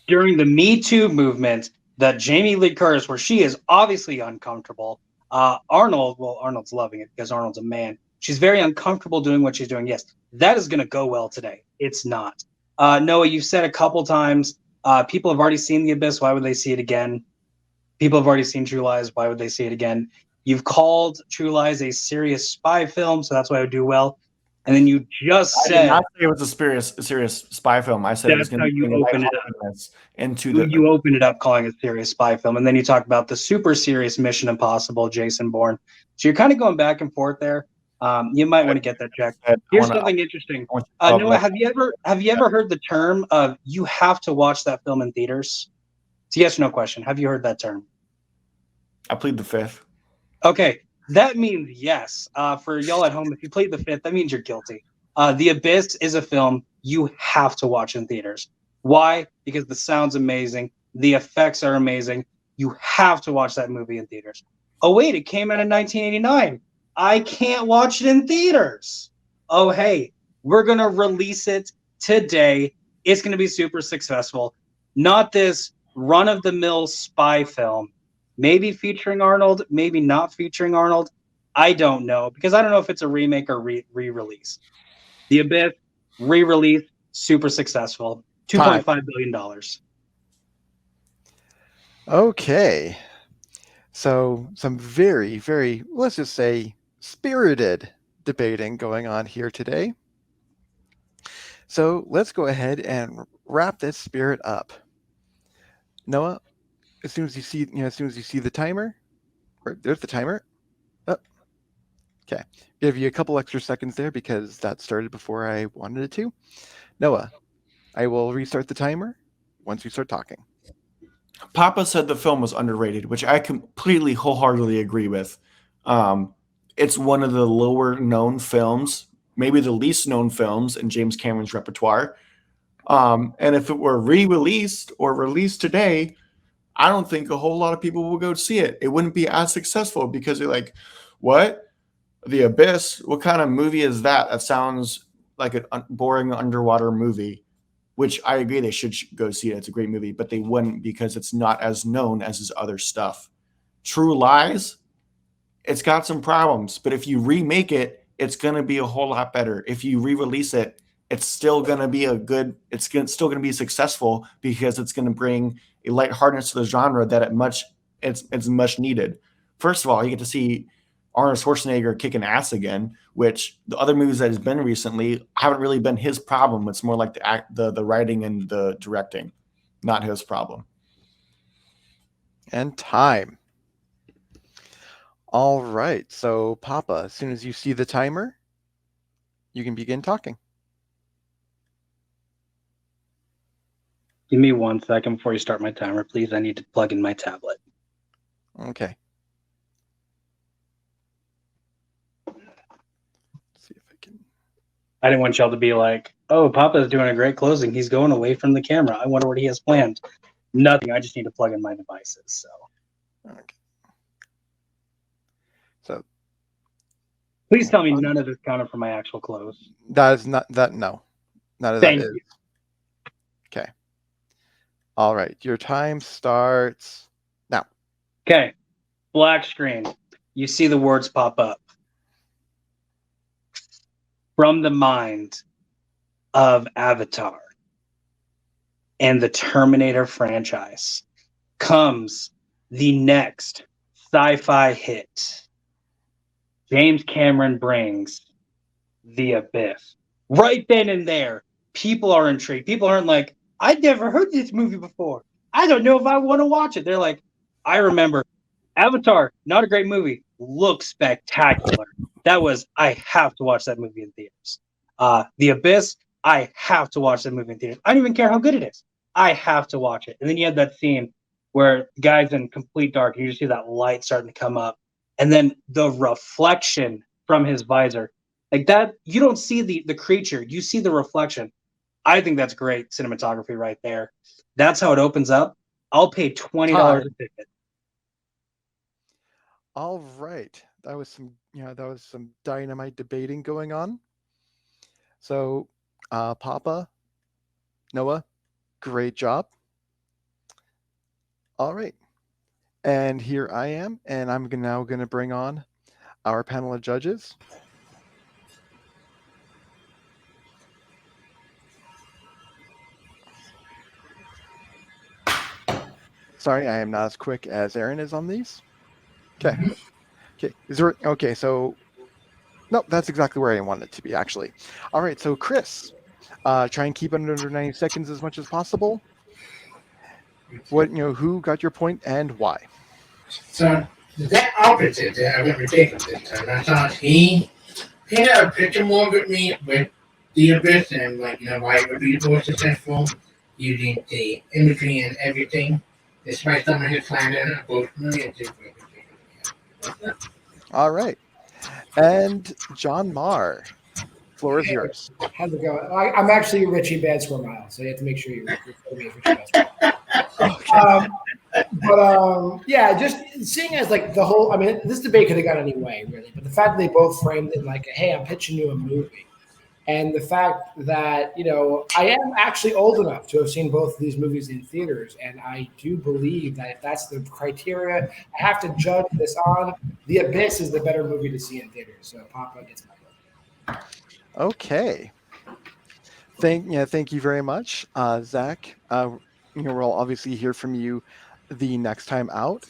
During the Me Too movement, that Jamie Lee Curtis, where she is obviously uncomfortable, Arnold's loving it because Arnold's a man. She's very uncomfortable doing what she's doing. Yes, that is going to go well today. It's not. Noah, you've said a couple times, people have already seen The Abyss. Why would they see it again? People have already seen True Lies. Why would they see it again? You've called True Lies a serious spy film, so that's why it would do well. And then you just said... I did not say it was a serious spy film. I said it was going to be open it up. You opened it up calling it a serious spy film. And then you talked about the super serious Mission Impossible, Jason Bourne. So you're kind of going back and forth there. You might want to get that checked. Here's something interesting. Noah, have you ever heard the term of you have to watch that film in theaters? It's a yes or no question. Have you heard that term? I plead the fifth. Okay, that means yes. For y'all at home, if you plead the fifth, that means you're guilty. The Abyss is a film you have to watch in theaters. Why? Because the sound's amazing. The effects are amazing. You have to watch that movie in theaters. Oh, wait, it came out in 1989. I can't watch it in theaters. Oh, hey, we're going to release it today. It's going to be super successful. Not this run-of-the-mill spy film. Maybe featuring Arnold, maybe not featuring Arnold. I don't know, because I don't know if it's a remake or re-release. The Abyss, re-release, super successful. $2.5 billion. Okay. So some very, very, let's just say, spirited debating going on here today. So let's go ahead and wrap this spirit up. Noah, as soon as you see, as soon as you see the timer, or there's the timer. Oh, okay. Give you a couple extra seconds there because that started before I wanted it to. Noah, I will restart the timer once we start talking. Papa said the film was underrated, which I completely wholeheartedly agree with. Um, it's one of the lower known films, maybe the least known films in James Cameron's repertoire. And if it were re-released or released today, I don't think a whole lot of people will go see it. It wouldn't be as successful because they're like, what? The Abyss? What kind of movie is that? That sounds like a boring underwater movie, which I agree they should go see it. It's a great movie, but they wouldn't because it's not as known as his other stuff. True Lies, it's got some problems, but if you remake it, it's going to be a whole lot better. If you re-release it, it's still going to be still going to be successful because it's going to bring a lightheartedness to the genre that it's much needed. First of all, you get to see Arnold Schwarzenegger kicking ass again, which the other movies that he's been recently haven't really been his problem. It's more like the writing and the directing, not his problem. And time. All right. So, Papa, as soon as you see the timer, you can begin talking. Give me 1 second before you start my timer, please. I need to plug in my tablet. Okay. Let's see if I can. I didn't want y'all to be like, oh, Papa's doing a great closing. He's going away from the camera. I wonder what he has planned. Nothing. I just need to plug in my devices. So Okay. So please tell me none of this counted for my actual close. that is not that. No, none of that Thank is. you. Okay. All right. Your time starts now. Okay. Black screen. You see the words pop up. From the mind of Avatar and the Terminator franchise comes the next sci-fi hit. James Cameron brings The Abyss. Right then and there, people are intrigued. People aren't like, I'd never heard this movie before. I don't know if I want to watch it. They're like, I remember Avatar, not a great movie, looks spectacular. I have to watch that movie in theaters. The Abyss, I have to watch that movie in theaters. I don't even care how good it is. I have to watch it. And then you have that scene where the guy's in complete dark, and you just see that light starting to come up. And then the reflection from his visor. Like that, you don't see the creature, you see the reflection. I think that's great cinematography right there. That's how it opens up. I'll pay $20 a ticket. All right. That was some dynamite debating going on. So, Papa, Noah, great job. All right. And here I am, and I'm now going to bring on our panel of judges. Sorry, I am not as quick as Aaron is on these. Okay. Okay. Okay? So, no, that's exactly where I wanted it to be, actually. All right. So, Chris, try and keep it under 90 seconds as much as possible. Who got your point and why? So that opposite that I went ridiculous this time. I thought he had a picture more with me with the Abyss and why it would be more successful using the imagery and everything, despite some of his planning both millions. All right. And John Marr, floor is yours. How's it going? I'm actually Richie Bad Square Mile, so you have to make sure you refer to me as Richie Bad Square Mile. Okay. Yeah, just seeing as like the whole. I mean, this debate could have gone any way, really. But the fact that they both framed it like, "Hey, I'm pitching you a movie," and the fact that I am actually old enough to have seen both of these movies in theaters, and I do believe that if that's the criteria, I have to judge this on. The Abyss is the better movie to see in theaters. So Papa gets my vote. Okay. Thank you very much, Zach. We'll obviously hear from you the next time out.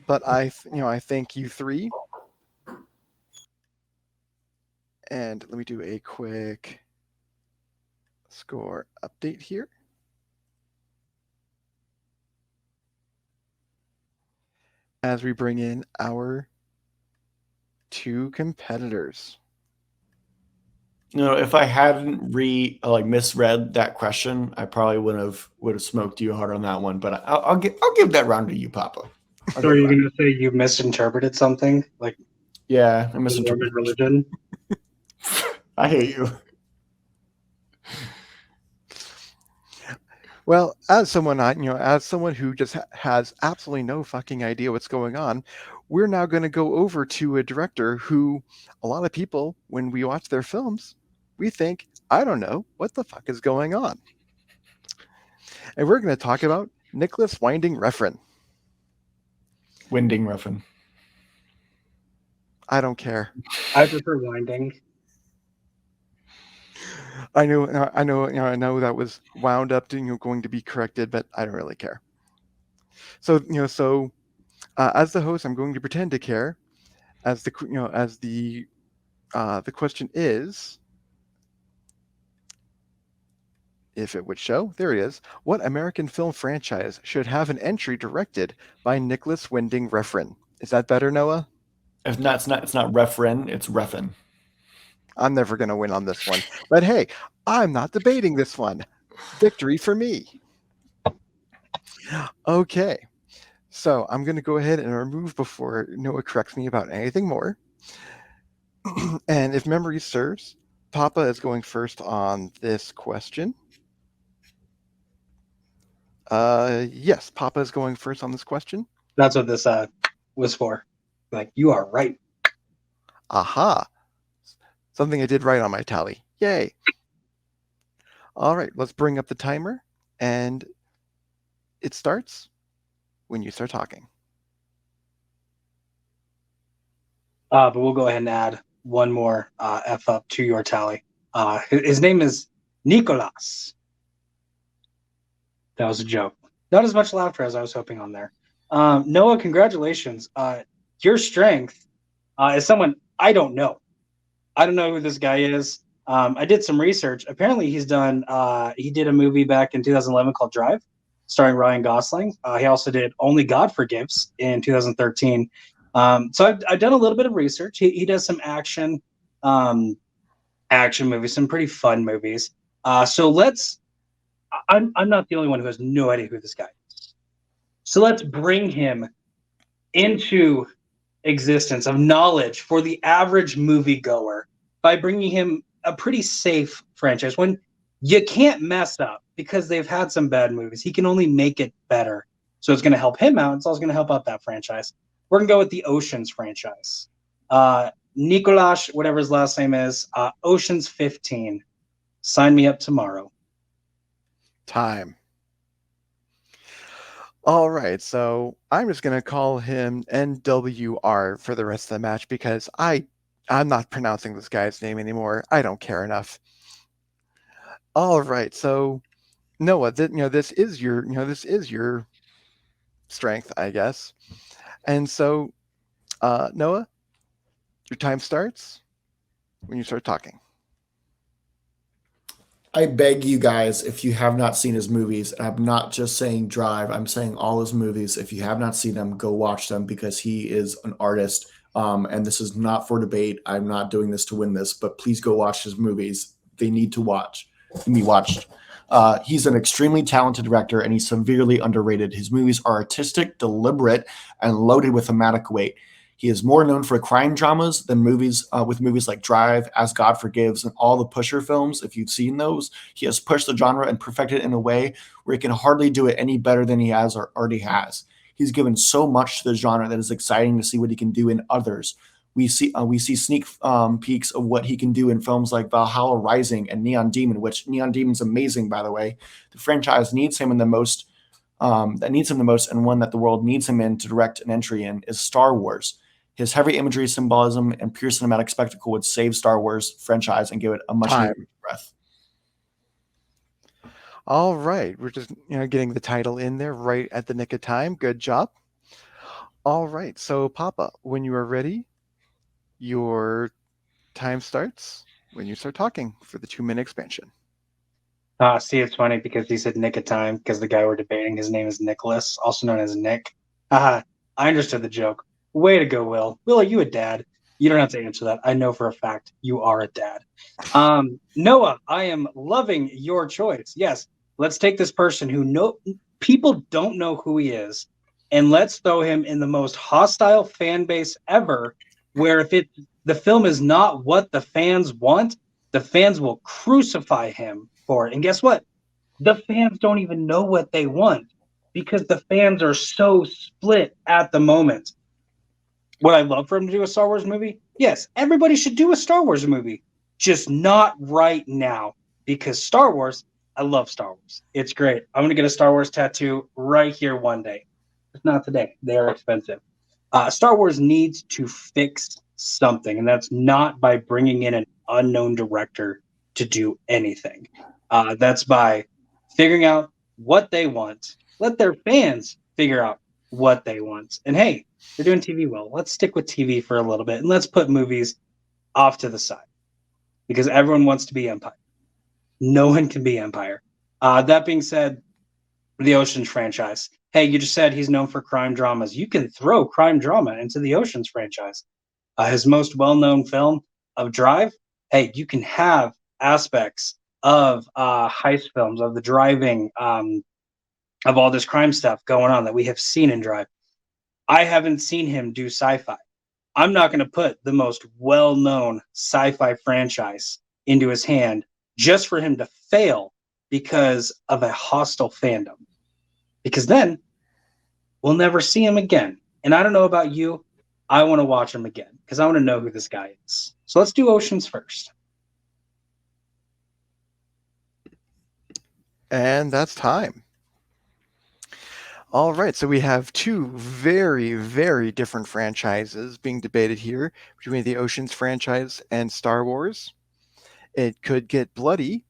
But I thank you three. And let me do a quick score update here. as we bring in our two competitors. If I hadn't misread that question, I probably would have smoked you hard on that one. But I'll give that round to you, Papa. So are you going to say you misinterpreted something, like Yeah, I the misinterpreted. Mormon religion? I hate you. Well, as someone who just has absolutely no fucking idea what's going on, we're now going to go over to a director who a lot of people, when we watch their films, we think, I don't know what the fuck is going on. And we're going to talk about Nicholas Winding Refn. Winding Refn. I don't care. I prefer winding. I know that was wound up to going to be corrected, but I don't really care. So as the host, I'm going to pretend to care. As the question is, if it would show, there it is. What American film franchise should have an entry directed by Nicholas Winding Refn? Is that better, Noah? If not, it's not Refren, it's Refn. I'm never going to win on this one. But hey, I'm not debating this one. Victory for me. Okay. So I'm going to go ahead and remove before Noah corrects me about anything more. And if memory serves, Papa is going first on this question. Yes, Papa is going first on this question. That's what this was for. Like, you are right. Aha. Something I did right on my tally. Yay. All right, let's bring up the timer, and it starts when you start talking. But we'll go ahead and add one more F up to your tally. His name is Nicolas. That was a joke. Not as much laughter as I was hoping on there. Noah, congratulations. Your strength is someone I don't know. I don't know who this guy is. I did some research. Apparently, he did a movie back in 2011 called Drive, starring Ryan Gosling. He also did Only God Forgives in 2013. So I've done a little bit of research. He does some action movies, some pretty fun movies. So I'm not the only one who has no idea who this guy is. So let's bring him into existence of knowledge for the average moviegoer by bringing him a pretty safe franchise. When you can't mess up because they've had some bad movies, he can only make it better. So it's going to help him out. It's also going to help out that franchise. We're going to go with the Oceans franchise. Nicolas, whatever his last name is, Oceans 15. Sign me up tomorrow. Time. All right, so I'm just going to call him NWR for the rest of the match because I'm not pronouncing this guy's name anymore. I don't care enough. All right, so Noah, this is your strength, I guess. And so, Noah, your time starts when you start talking. I beg you guys, if you have not seen his movies, and I'm not just saying Drive, I'm saying all his movies. If you have not seen them, go watch them because he is an artist. And this is not for debate. I'm not doing this to win this, but please go watch his movies. They need to be watched. He's an extremely talented director, and he's severely underrated. His movies are artistic, deliberate, and loaded with thematic weight. He is more known for crime dramas than movies like Drive, As God Forgives, and all the Pusher films. If you've seen those, he has pushed the genre and perfected it in a way where he can hardly do it any better than he has or already has. He's given so much to the genre that is exciting to see what he can do in others. We see sneak peeks of what he can do in films like Valhalla Rising and Neon Demon, which Neon Demon's amazing, by the way. The franchise needs him the most, and one that the world needs him in to direct an entry in is Star Wars. His heavy imagery, symbolism, and pure cinematic spectacle would save Star Wars franchise and give it a much needed breath. All right, we're just getting the title in there right at the nick of time. Good job. All right, so Papa, when you are ready, your time starts when you start talking for the 2-minute expansion. See, it's funny because he said nick of time because the guy we're debating, his name is Nicholas, also known as Nick. I understood the joke. Way to go, Will. Will, are you a dad? You don't have to answer that. I know for a fact you are a dad. Noah, I am loving your choice. Yes, let's take this person who people don't know who he is, and let's throw him in the most hostile fan base ever. Where if the film is not what the fans want, the fans will crucify him for it. And guess what? The fans don't even know what they want because the fans are so split at the moment. Would I love for him to do a Star Wars movie? Yes, everybody should do a Star Wars movie, just not right now because Star Wars, I love Star Wars. It's great. I'm going to get a Star Wars tattoo right here one day. It's not today. They are expensive. Star Wars needs to fix something, and that's not by bringing in an unknown director to do anything. That's by figuring out what they want. Let their fans figure out what they want. And hey, they're doing TV well. Let's stick with TV for a little bit and let's put movies off to the side because everyone wants to be Empire. No one can be Empire. That being said, the Oceans franchise. Hey, you just said he's known for crime dramas. You can throw crime drama into the Oceans franchise. His most well-known film of Drive. Hey, you can have aspects of heist films, of the driving, of all this crime stuff going on that we have seen in Drive. I haven't seen him do sci-fi. I'm not going to put the most well-known sci-fi franchise into his hand just for him to fail because of a hostile fandom. Because then we'll never see him again. And I don't know about you. I want to watch him again because I want to know who this guy is. So let's do Oceans first. And that's time. All right, so we have two very, very different franchises being debated here between the Oceans franchise and Star Wars. It could get bloody,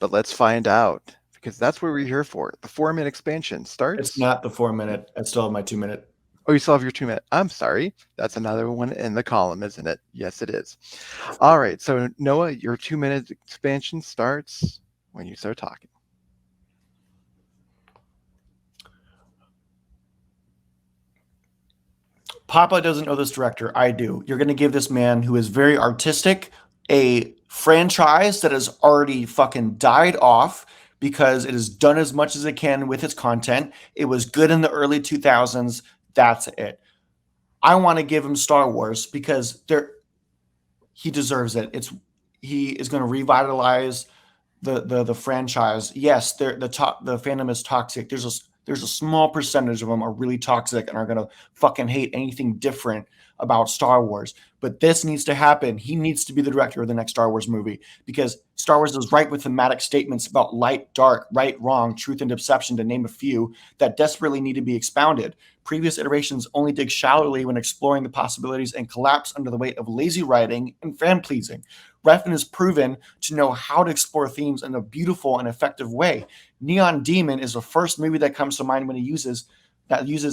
but let's find out because that's what we're here for. The 4-minute expansion starts. It's not the 4-minute. I still have my 2-minute. Oh, you still have your 2-minute. I'm sorry. That's another one in the column, isn't it? Yes, it is. All right, so Noah, your 2-minute expansion starts when you start talking. Papa doesn't know this director. I do. You're going to give this man who is very artistic a franchise that has already fucking died off because it has done as much as it can with its content. It was good in the early 2000s. That's it. I want to give him Star Wars because he deserves it. He is going to revitalize the franchise. Yes, the fandom is toxic. There's a small percentage of them are really toxic and are going to fucking hate anything different about Star Wars. But this needs to happen. He needs to be the director of the next Star Wars movie because Star Wars is ripe with thematic statements about light, dark, right, wrong, truth, and deception, to name a few, that desperately need to be expounded. Previous iterations only dig shallowly when exploring the possibilities and collapse under the weight of lazy writing and fan-pleasing. Refn has proven to know how to explore themes in a beautiful and effective way. Neon Demon is the first movie that comes to mind when he uses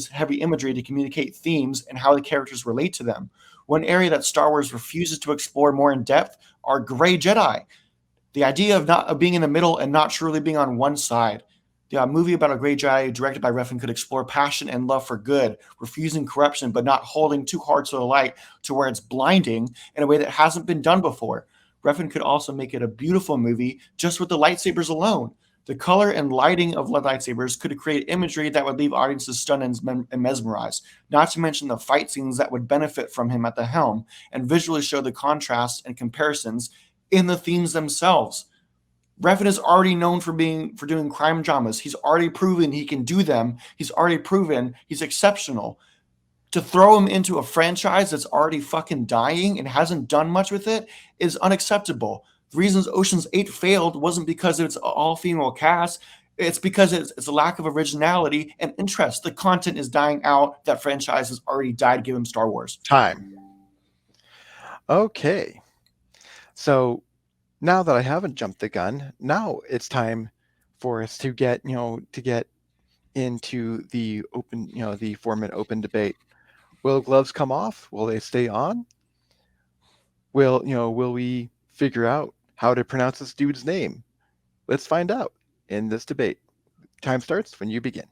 heavy imagery to communicate themes and how the characters relate to them. One area that Star Wars refuses to explore more in depth are gray Jedi. The idea of being in the middle and not truly being on one side. The movie about a gray Jedi directed by Refn could explore passion and love for good, refusing corruption but not holding too hard to the light to where it's blinding in a way that hasn't been done before. Refn could also make it a beautiful movie just with the lightsabers alone. The color and lighting of lightsabers could create imagery that would leave audiences stunned and mesmerized, not to mention the fight scenes that would benefit from him at the helm and visually show the contrasts and comparisons in the themes themselves. Refn is already known for doing crime dramas. He's already proven he can do them. He's already proven he's exceptional. To throw him into a franchise that's already fucking dying and hasn't done much with it is unacceptable. The reasons Ocean's 8 failed wasn't because it's an all-female cast. It's because it's a lack of originality and interest. The content is dying out. That franchise has already died. Give him Star Wars. Time. Okay. So now that I haven't jumped the gun, now it's time for us to get into the open, the 4-minute open debate. Will gloves come off? Will they stay on? Will we figure out how to pronounce this dude's name? Let's find out in this debate. Time starts when you begin.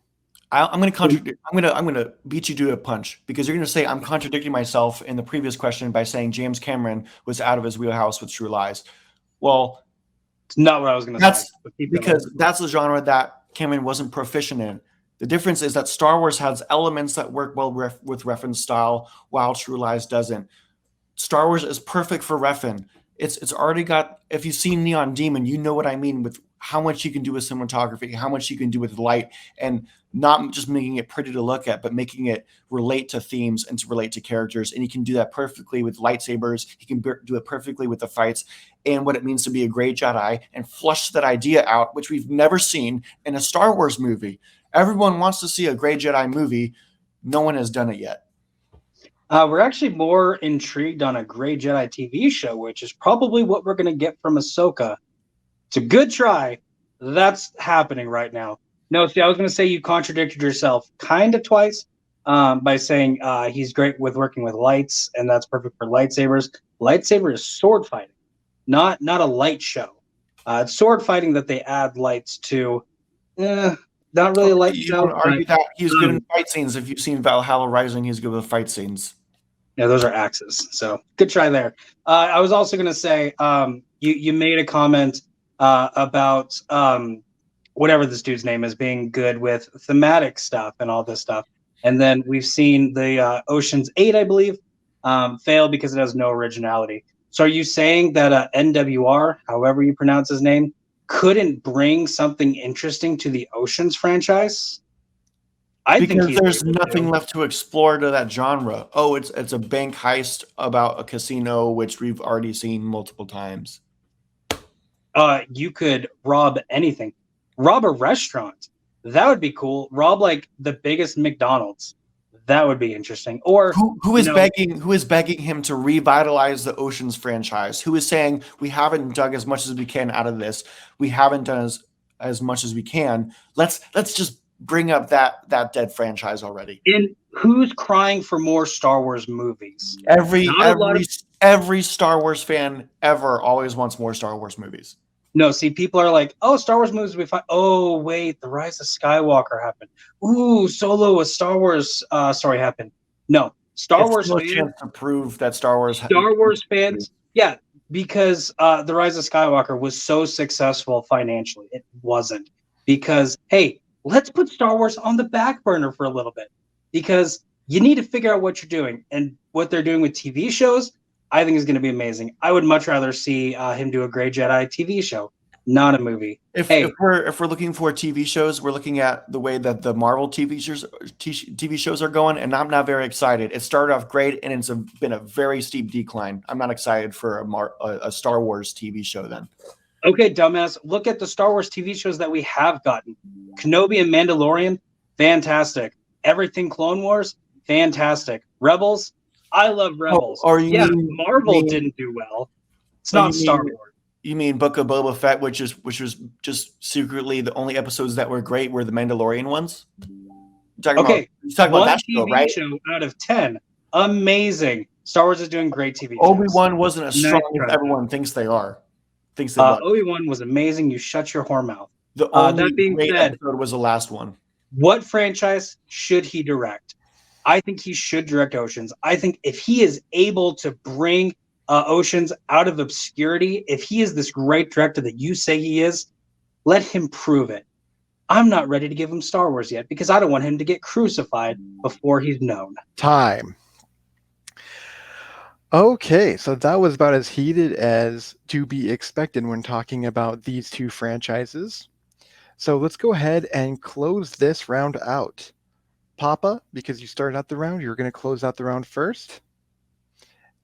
I'm going to contradict. I'm going to beat you to a punch because you're going to say I'm contradicting myself in the previous question by saying James Cameron was out of his wheelhouse with True Lies. Well, It's not what I was going to say. that's because that's a genre that Cameron wasn't proficient in. The difference is that Star Wars has elements that work well with Refn's style, while True Lies doesn't. Star Wars is perfect for Refn. It's already got. If you've seen Neon Demon, you know what I mean with how much you can do with cinematography, how much you can do with light, and not just making it pretty to look at, but making it relate to themes and to relate to characters. And he can do that perfectly with lightsabers. He can do it perfectly with the fights and what it means to be a great Jedi, and flush that idea out, which we've never seen in a Star Wars movie. Everyone wants to see a great Jedi movie. No one has done it yet. We're actually more intrigued on a Grey Jedi TV show, which is probably what we're going to get from Ahsoka. It's a good try. That's happening right now. No, see, I was going to say you contradicted yourself kind of twice by saying he's great with working with lights, and that's perfect for lightsabers. Lightsaber is sword fighting, not a light show. It's sword fighting that they add lights to. Not really a light You show. don't argue that he's good in fight scenes. If you've seen Valhalla Rising, he's good with fight scenes. Yeah, those are axes. So good try there. I was also going to say you made a comment about whatever this dude's name is being good with thematic stuff and all this stuff. And then we've seen the Ocean's 8, I believe, fail because it has no originality. So are you saying that NWR, however you pronounce his name, couldn't bring something interesting to the Ocean's franchise? I think there's nothing left to explore to that genre. Oh, it's a bank heist about a casino, which we've already seen multiple times. You could rob anything. Rob a restaurant. That would be cool. Rob like the biggest McDonald's. That would be interesting. Or who is begging him to revitalize the Ocean's franchise? Who is saying we haven't dug as much as we can out of this? We haven't done as much as we can. Let's just bring up that dead franchise already. And who's crying for more Star Wars movies? Every Star Wars fan ever always wants more Star Wars movies. No, see, people are like, oh, Star Wars movies will be fine. Oh, wait, The Rise of Skywalker happened. Ooh, Solo, a Star Wars story happened. No, Star Wars fans to prove that Star Wars fans, yeah, because The Rise of Skywalker was so successful financially. It wasn't because, hey, let's put Star Wars on the back burner for a little bit because you need to figure out what you're doing. And what they're doing with TV shows, I think is going to be amazing. I would much rather see him do a Grey Jedi TV show, not a movie. If we're looking for TV shows, we're looking at the way that the Marvel TV shows are going, and I'm not very excited. It started off great, and it's been a very steep decline. I'm not excited for a Star Wars TV show then. Okay, dumbass. Look at the Star Wars TV shows that we have gotten. Kenobi and Mandalorian, fantastic. Everything Clone Wars, fantastic. Rebels, I love Rebels. Marvel didn't do well. It's not Star Wars. You mean Book of Boba Fett, which was just secretly the only episodes that were great were the Mandalorian ones? You're talking about that show, right? Show out of 10. Amazing. Star Wars is doing great TV shows. Obi-Wan wasn't as strong as everyone thinks they are. Obi-Wan was amazing. You shut your whore mouth. The only great episode was the last one. What franchise should he direct? I think he should direct Oceans. I think if he is able to bring Oceans out of obscurity, if he is this great director that you say he is, let him prove it. I'm not ready to give him Star Wars yet because I don't want him to get crucified before he's known. Time. Okay, so that was about as heated as to be expected when talking about these two franchises. So let's go ahead and close this round out. Papa, because you started out the round, you're going to close out the round first.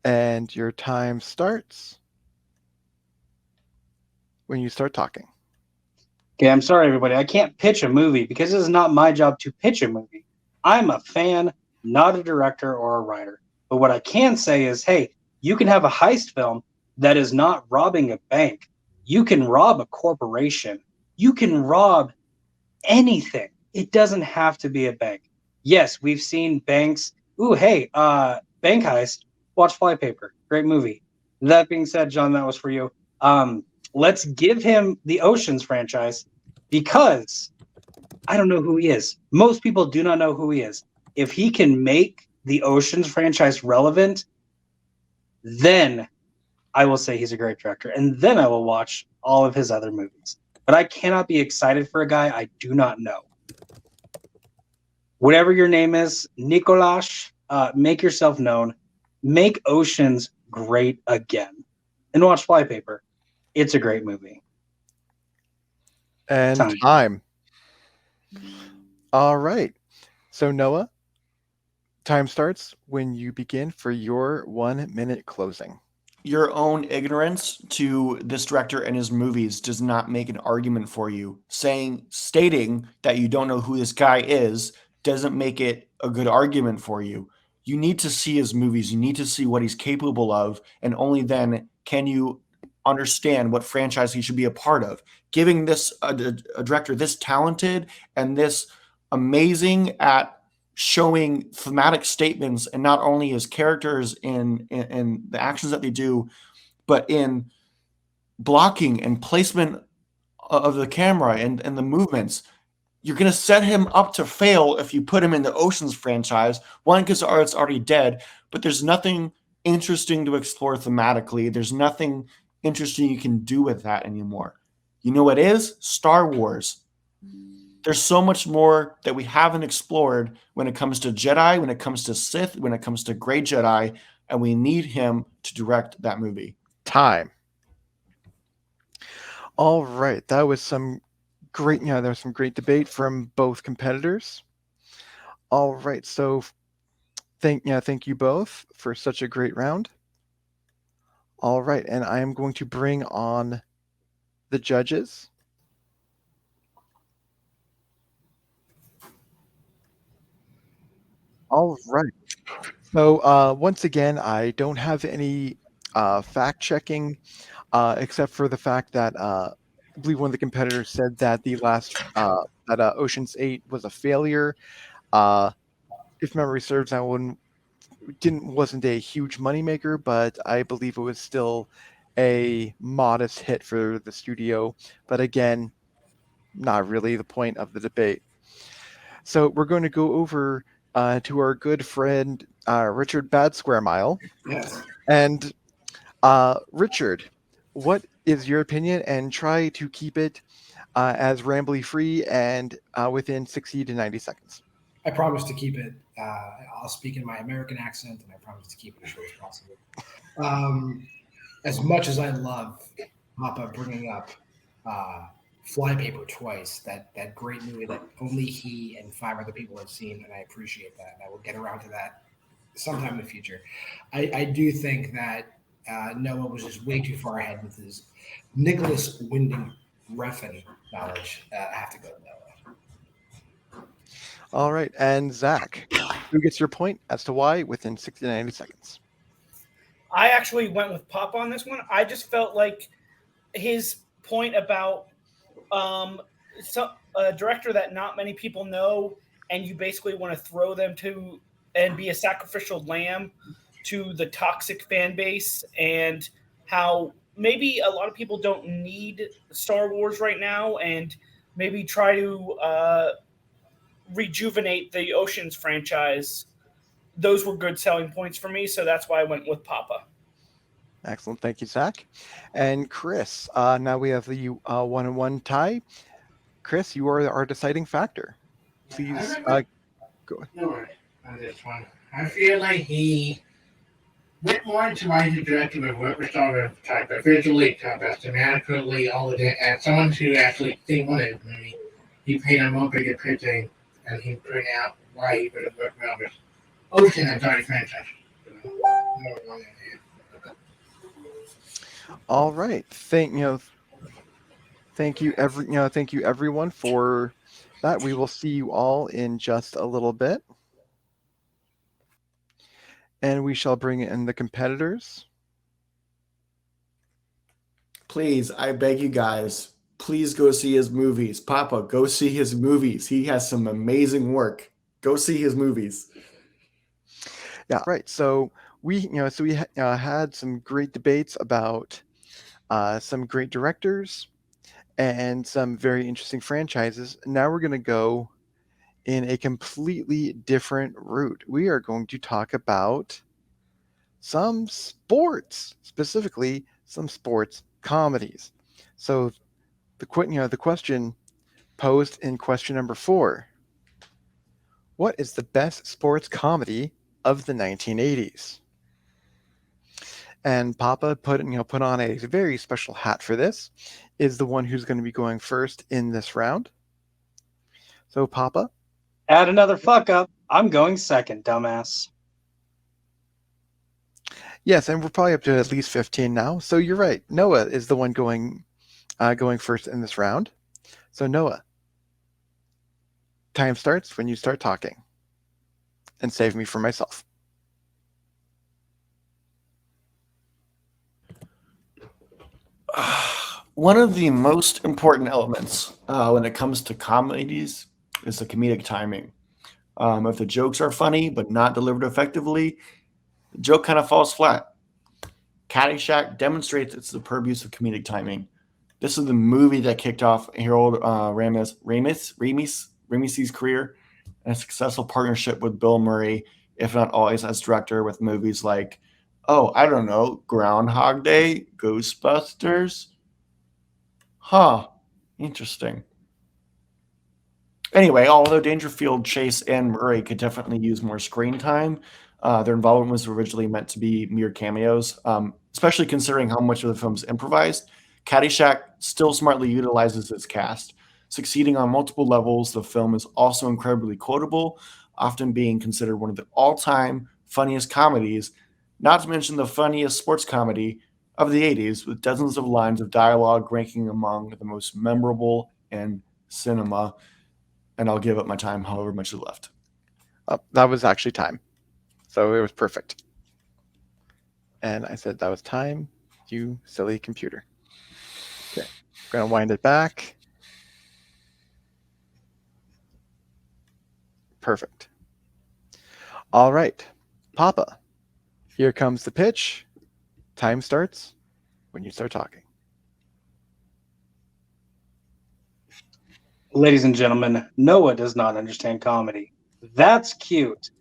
And your time starts when you start talking. Okay, I'm sorry, everybody. I can't pitch a movie because it is not my job to pitch a movie. I'm a fan, not a director or a writer. But what I can say is, hey, you can have a heist film that is not robbing a bank. You can rob a corporation. You can rob anything. It doesn't have to be a bank. Yes, we've seen banks. Ooh, hey, bank heist. Watch Flypaper. Great movie. That being said, John, that was for you. Let's give him the Oceans franchise because I don't know who he is. Most people do not know who he is. If he can make the Oceans franchise relevant, then I will say he's a great director. And then I will watch all of his other movies. But I cannot be excited for a guy I do not know. Whatever your name is, Nicolas, make yourself known. Make Oceans great again. And watch Flypaper. It's a great movie. And time. All right. So, Noah, time starts when you begin for your 1 minute closing. Your own ignorance to this director and his movies does not make an argument for you. Stating that you don't know who this guy is doesn't make it a good argument for you. You need to see his movies. You need to see what he's capable of, and only then can you understand what franchise he should be a part of. Giving this a director this talented and this amazing at showing thematic statements, and not only his characters in the actions that they do, but in blocking and placement of the camera and the movements. You're going to set him up to fail if you put him in the Oceans franchise. One, because it's already dead, but there's nothing interesting to explore thematically. There's nothing interesting you can do with that anymore. You know what is? Star Wars. There's so much more that we haven't explored when it comes to Jedi, when it comes to Sith, when it comes to Grey Jedi, and we need him to direct that movie. Time. All right, that was some great. There was some great debate from both competitors. All right, so thank you both for such a great round. All right, and I am going to bring on the judges. All right. So once again, I don't have any fact checking, except for the fact that I believe one of the competitors said that the last that Ocean's 8 was a failure. If memory serves, that one wasn't a huge moneymaker, but I believe it was still a modest hit for the studio. But again, not really the point of the debate. So we're going to go over to our good friend Richard Bad Square Mile. Yes. And Richard, what is your opinion? And try to keep it as rambly free and within 60 to 90 seconds. I promise to keep it. I'll speak in my American accent, and I promise to keep it as short as possible. As much as I love Papa bringing up Flypaper twice, that great movie that only he and 5 other people have seen, and I appreciate that. And I will get around to that sometime in the future. I do think that Noah was just way too far ahead with his Nicholas Winding Refn knowledge. I have to go with Noah. All right. And Zach, who gets your point as to why within 60 to 90 seconds? I actually went with Pop on this one. I just felt like his point about a director that not many people know, and you basically want to throw them to and be a sacrificial lamb to the toxic fan base, and how maybe a lot of people don't need Star Wars right now, and maybe try to rejuvenate the Oceans franchise. Those were good selling points for me, so that's why I went with Papa. Excellent. Thank you, Zach. And Chris, now we have the 1-1 tie. Chris, you are our deciding factor. Please go. No, on this one. I feel like he went more into why he's a director of what we're talking about, type of visually, type of thematically, all of that. And someone who actually think one of movie, he painted a more bigger picture, and he bring out why he would have worked well with Ocean and Tony franchise. All right. Thank you everyone for that. We will see you all in just a little bit. And we shall bring in the competitors. Please, I beg you guys, please go see his movies. Papa, go see his movies. He has some amazing work. Go see his movies. Yeah, right. So we had some great debates about some great directors, and some very interesting franchises. Now we're going to go in a completely different route. We are going to talk about some sports, specifically some sports comedies. So the question posed in question number 4: what is the best sports comedy of the 1980s? And Papa put on a very special hat for this. Is the one who's going to be going first in this round. So Papa, Add another fuck up. I'm going second, dumbass. yes, and we're probably up to at least 15 now. So you're right. Noah is the one going first in this round. So Noah, time starts when you start talking, and save me from myself. One of the most important elements when it comes to comedies is the comedic timing. If the jokes are funny but not delivered effectively, the joke kind of falls flat. Caddyshack demonstrates its superb use of comedic timing. This is the movie that kicked off Harold Ramis's career and a successful partnership with Bill Murray, if not always as director, with movies like, oh, I don't know, Groundhog Day, Ghostbusters. Huh, interesting. Anyway, although Dangerfield, Chase, and Murray could definitely use more screen time, their involvement was originally meant to be mere cameos, especially considering how much of the film's improvised. Caddyshack still smartly utilizes its cast. Succeeding on multiple levels, the film is also incredibly quotable, often being considered one of the all-time funniest comedies, not to mention the funniest sports comedy of the 80s, with dozens of lines of dialogue ranking among the most memorable in cinema. And I'll give up my time, however much is left. That was actually time. So it was perfect. And I said that was time, you silly computer. Okay, I'm going to wind it back. Perfect. All right, Papa, here comes the pitch. Time starts when you start talking. Ladies and gentlemen, Noah does not understand comedy. That's cute.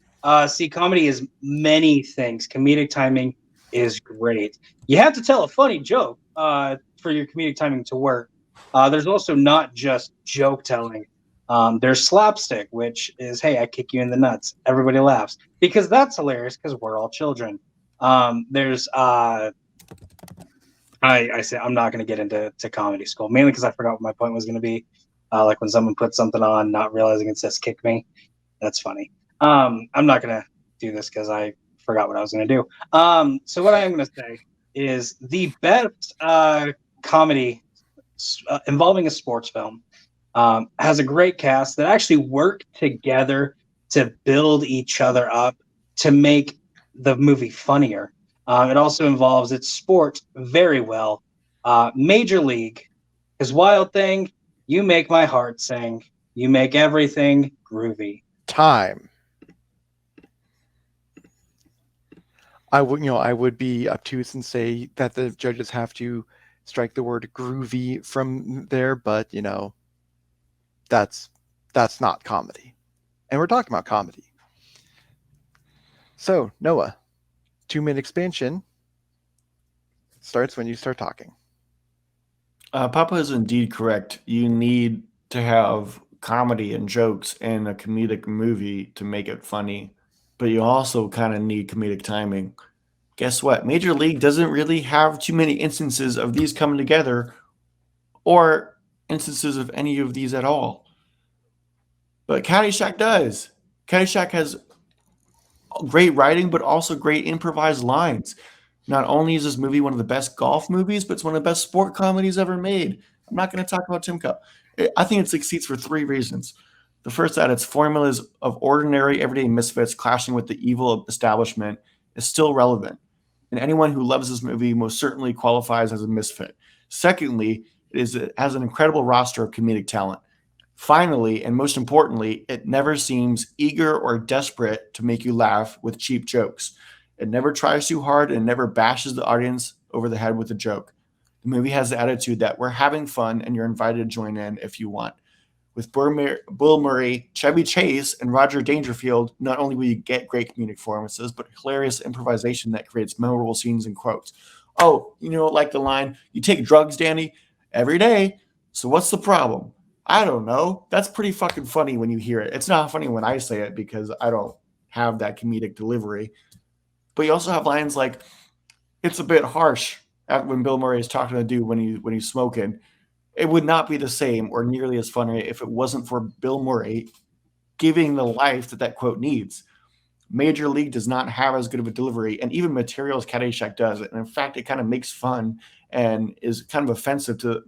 See, comedy is many things. Comedic timing is great. You have to tell a funny joke for your comedic timing to work. There's also not just joke telling. There's slapstick, which is, hey, I kick you in the nuts. Everybody laughs because that's hilarious because we're all children. There's I say I'm not going to get into comedy school, mainly because I forgot what my point was going to be. Like when someone puts something on, not realizing it says "kick me." That's funny. I'm not going to do this because I forgot what I was going to do. So what I am going to say is the best comedy involving a sports film has a great cast that actually work together to build each other up to make the movie funnier. It also involves its sport very well. Major League, his Wild Thing, you make my heart sing. You make everything groovy. Time. I would be obtuse and say that the judges have to strike the word groovy from there, but that's not comedy. And we're talking about comedy. So, Noah, 2-minute expansion starts when you start talking. Papa is indeed correct. You need to have comedy and jokes in a comedic movie to make it funny, but you also kind of need comedic timing. Guess what? Major League doesn't really have too many instances of these coming together or instances of any of these at all. But Caddyshack does. Caddyshack has great writing, but also great improvised lines. Not only is this movie one of the best golf movies, but it's one of the best sport comedies ever made. I'm not going to talk about Tim Cup. I think it succeeds for 3 reasons. The first, that its formulas of ordinary, everyday misfits clashing with the evil establishment is still relevant. And anyone who loves this movie most certainly qualifies as a misfit. Secondly, it has an incredible roster of comedic talent. Finally, and most importantly, it never seems eager or desperate to make you laugh with cheap jokes. It never tries too hard and never bashes the audience over the head with a joke. The movie has the attitude that we're having fun and you're invited to join in if you want. With Bill Murray, Chevy Chase, and Roger Dangerfield, not only will you get great comedic performances, but hilarious improvisation that creates memorable scenes and quotes. Oh, like the line, "You take drugs, Danny, every day. So what's the problem?" I don't know. That's pretty fucking funny when you hear it. It's not funny when I say it because I don't have that comedic delivery. But you also have lines like, "It's a bit harsh," when Bill Murray is talking to the dude when he's smoking. It would not be the same or nearly as funny if it wasn't for Bill Murray giving the life that quote needs. Major League does not have as good of a delivery, and even material as Caddyshack does. And in fact, it kind of makes fun and is kind of offensive to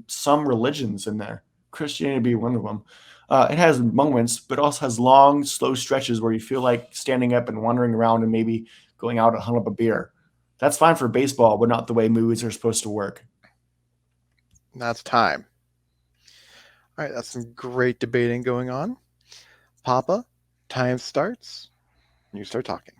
some religions in there, Christianity being one of them. It has moments, but also has long, slow stretches where you feel like standing up and wandering around and maybe going out and hunt up a beer. That's fine for baseball, but not the way movies are supposed to work. That's time. All right, that's some great debating going on. Papa, time starts. You start talking.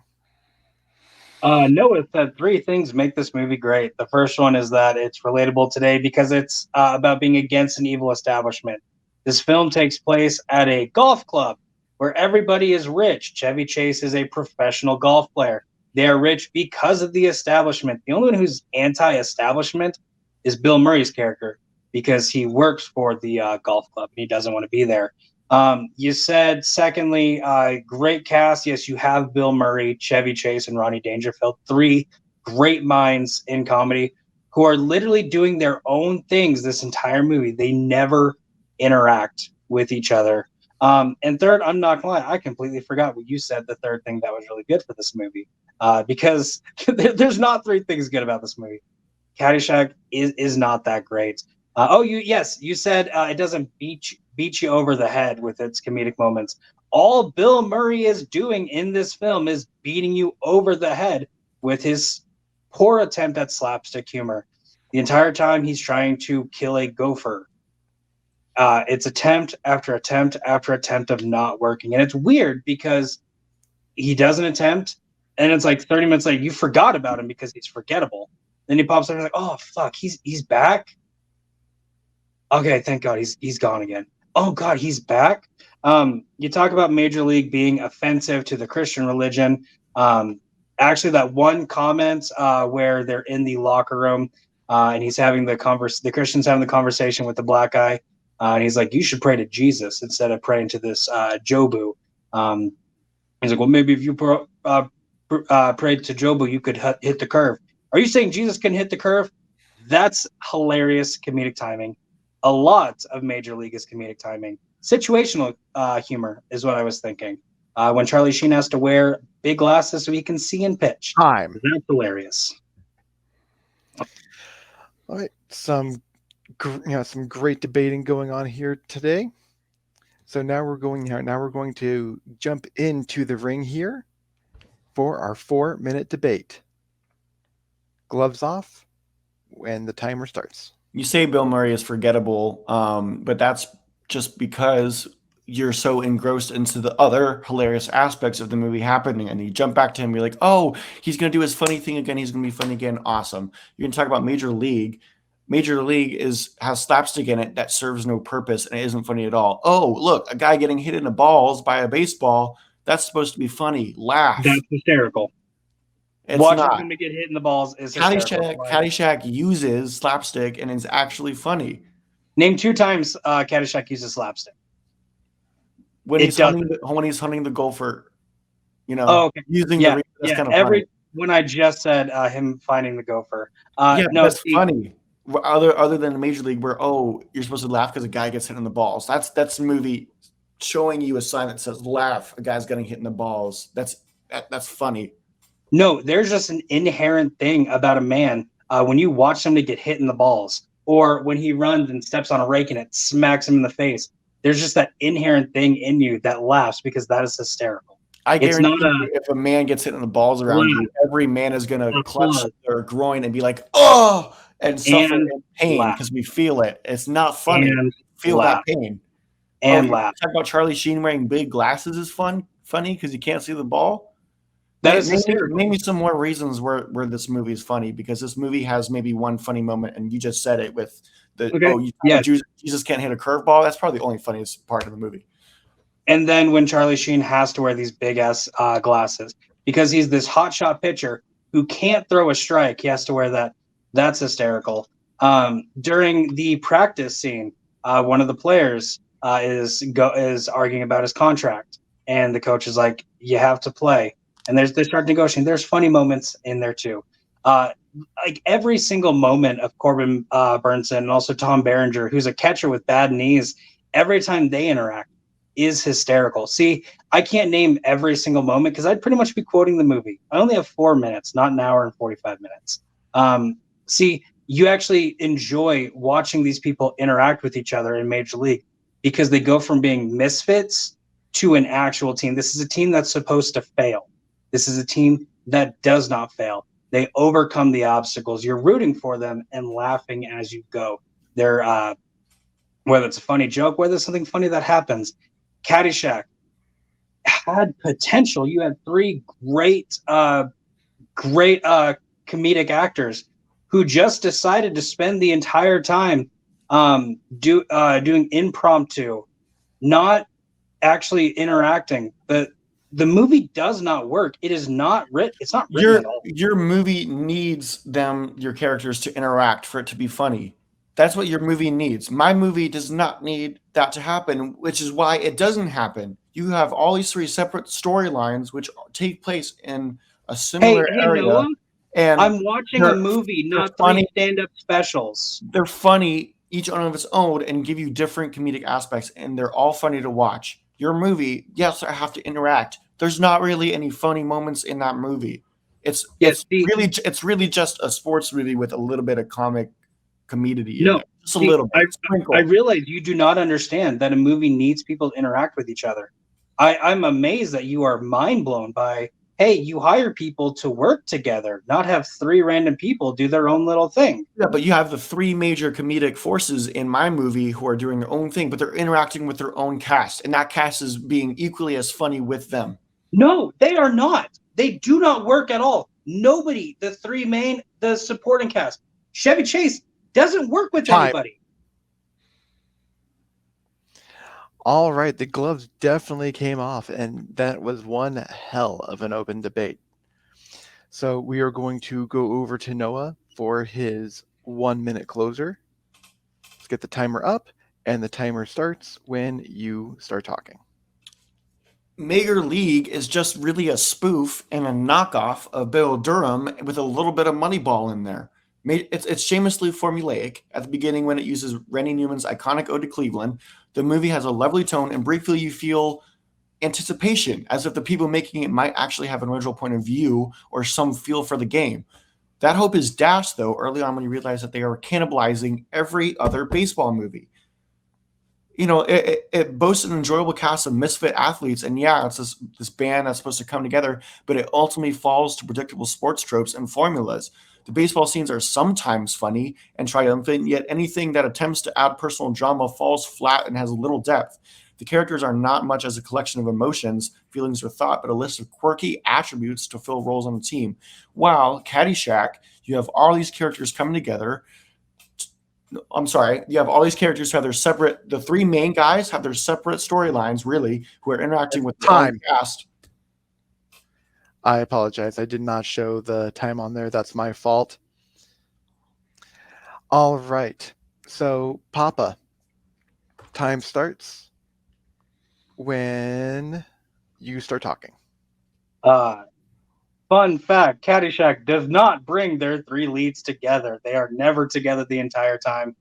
Noah said 3 things make this movie great. The first one is that it's relatable today because it's about being against an evil establishment. This film takes place at a golf club where everybody is rich. Chevy Chase is a professional golf player. They are rich because of the establishment. The only one who's anti-establishment is Bill Murray's character because he works for the golf club and he doesn't want to be there. You said, secondly, great cast. Yes, you have Bill Murray, Chevy Chase, and Ronnie Dangerfield. 3 great minds in comedy who are literally doing their own things this entire movie. They never interact with each other. And third, I'm not gonna lie, I completely forgot what you said. The third thing that was really good for this movie, because there's not 3 things good about this movie. Caddyshack is not that great. You said it doesn't beat you over the head with its comedic moments. All Bill Murray is doing in this film is beating you over the head with his poor attempt at slapstick humor. The entire time he's trying to kill a gopher. It's attempt after attempt after attempt of not working. And it's weird because he does an attempt and it's like 30 minutes later, you forgot about him because he's forgettable. Then he pops up and you're like, oh, fuck, he's back? Okay, thank God he's gone again. Oh, God, he's back? You talk about Major League being offensive to the Christian religion. Actually, that one comment where they're in the locker room and he's having the Christian's having the conversation with the black guy. And he's like, you should pray to Jesus instead of praying to this Jobu. He's like, well, maybe if you prayed to Jobu, you could hit the curve. Are you saying Jesus can hit the curve? That's hilarious comedic timing. A lot of Major League is comedic timing. Situational humor is what I was thinking. When Charlie Sheen has to wear big glasses so he can see and pitch. Time. That's hilarious. All right, some great debating going on here today. So now we're going to jump into the ring here for our 4-minute debate. Gloves off when the timer starts. You say Bill Murray is forgettable, but that's just because you're so engrossed into the other hilarious aspects of the movie happening, and you jump back to him, you're like, oh, he's going to do his funny thing again, he's going to be funny again, awesome. You're going to talk about Major League. Major League has slapstick in it that serves no purpose and it isn't funny at all. Oh, look, a guy getting hit in the balls by a baseball, that's supposed to be funny. Laugh. That's hysterical. It's Watching not. him get hit in the balls is hysterical. Caddyshack uses slapstick and it's actually funny. Name 2 times Caddyshack uses slapstick. When he's hunting the gopher, using the that's kind of funny. When I just said him finding the gopher. That's funny. Other than the Major League, where you're supposed to laugh because a guy gets hit in the balls. That's the movie showing you a sign that says laugh. A guy's getting hit in the balls. That's funny. No, there's just an inherent thing about a man when you watch somebody get hit in the balls, or when he runs and steps on a rake and it smacks him in the face. There's just that inherent thing in you that laughs because that is hysterical. I guarantee if a man gets hit in the balls around you, every man is going to clutch their groin and be like, oh, and suffer in pain because we feel it. It's not funny. Feel that pain. And laugh. Talk about Charlie Sheen wearing big glasses is funny because you can't see the ball. That is hysterical. Name me some more reasons where this movie is funny, because this movie has maybe one funny moment, and you just said it with the Jesus can't hit a curveball. That's probably the only funniest part of the movie. And then when Charlie Sheen has to wear these big ass glasses because he's this hotshot pitcher who can't throw a strike, he has to wear that. That's hysterical. During the practice scene, one of the players is arguing about his contract, and the coach is like, "You have to play." And they start negotiating. There's funny moments in there too. Like every single moment of Corbin Burnson and also Tom Berenger, who's a catcher with bad knees, every time they interact is hysterical. See, I can't name every single moment because I'd pretty much be quoting the movie. I only have 4 minutes, not an hour and 45 minutes. See, you actually enjoy watching these people interact with each other in Major League because they go from being misfits to an actual team. This is a team that's supposed to fail. This is a team that does not fail. They overcome the obstacles. You're rooting for them and laughing as you go. They're whether it's a funny joke, whether it's something funny that happens. Caddyshack had potential. You had 3 great comedic actors who just decided to spend the entire time doing impromptu, not actually interacting. The movie does not work. It is not written. It's not written at all. Your movie needs your characters to interact for it to be funny. That's what your movie needs. My movie does not need that to happen, which is why it doesn't happen. You have all these 3 separate storylines which take place in a similar area. Noah, and I'm watching a movie, not 3 stand-up specials. They're funny, each one of its own, and give you different comedic aspects, and they're all funny to watch. Your movie, yes, I have to interact. There's not really any funny moments in that movie. It's really just a sports movie with a little bit of comedy. No, just a little bit. I realize you do not understand that a movie needs people to interact with each other. I'm amazed that you are mind blown by, hey, you hire people to work together, not have 3 random people do their own little thing. Yeah, but you have the 3 major comedic forces in my movie who are doing their own thing, but they're interacting with their own cast, and that cast is being equally as funny with them. No, they are not. They do not work at all. Nobody, the supporting cast, Chevy Chase doesn't work with anybody. All right, the gloves definitely came off, and that was one hell of an open debate. So we are going to go over to Noah for his 1-minute closer. Let's get the timer up, and the timer starts when you start talking. Major League is just really a spoof and a knockoff of Bill Durham with a little bit of Moneyball in there. It's shamelessly formulaic at the beginning when it uses Randy Newman's iconic Ode to Cleveland. The movie has a lovely tone, and briefly you feel anticipation, as if the people making it might actually have an original point of view or some feel for the game. That hope is dashed, though, early on when you realize that they are cannibalizing every other baseball movie. You know, it boasts an enjoyable cast of misfit athletes, and yeah, it's this band that's supposed to come together, but it ultimately falls to predictable sports tropes and formulas. The baseball scenes are sometimes funny and triumphant, yet anything that attempts to add personal drama falls flat and has little depth. The characters are not much as a collection of emotions, feelings, or thought, but a list of quirky attributes to fill roles on the team. While Caddyshack, you have all these characters coming together. You have all these characters who have their separate, the 3 main guys have their separate storylines, really, who are interacting with the own cast. I apologize. I did not show the time on there. That's my fault. All right. So, Papa, time starts when you start talking. Fun fact, Caddyshack does not bring their 3 leads together. They are never together the entire time.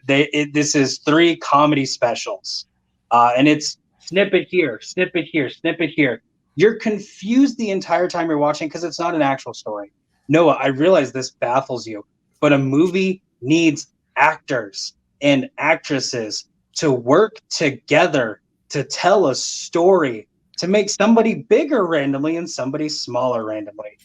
This is 3 comedy specials. And it's snippet here, snippet here, snippet here. You're confused the entire time you're watching because it's not an actual story. Noah, I realize this baffles you, but a movie needs actors and actresses to work together to tell a story, to make somebody bigger randomly and somebody smaller randomly.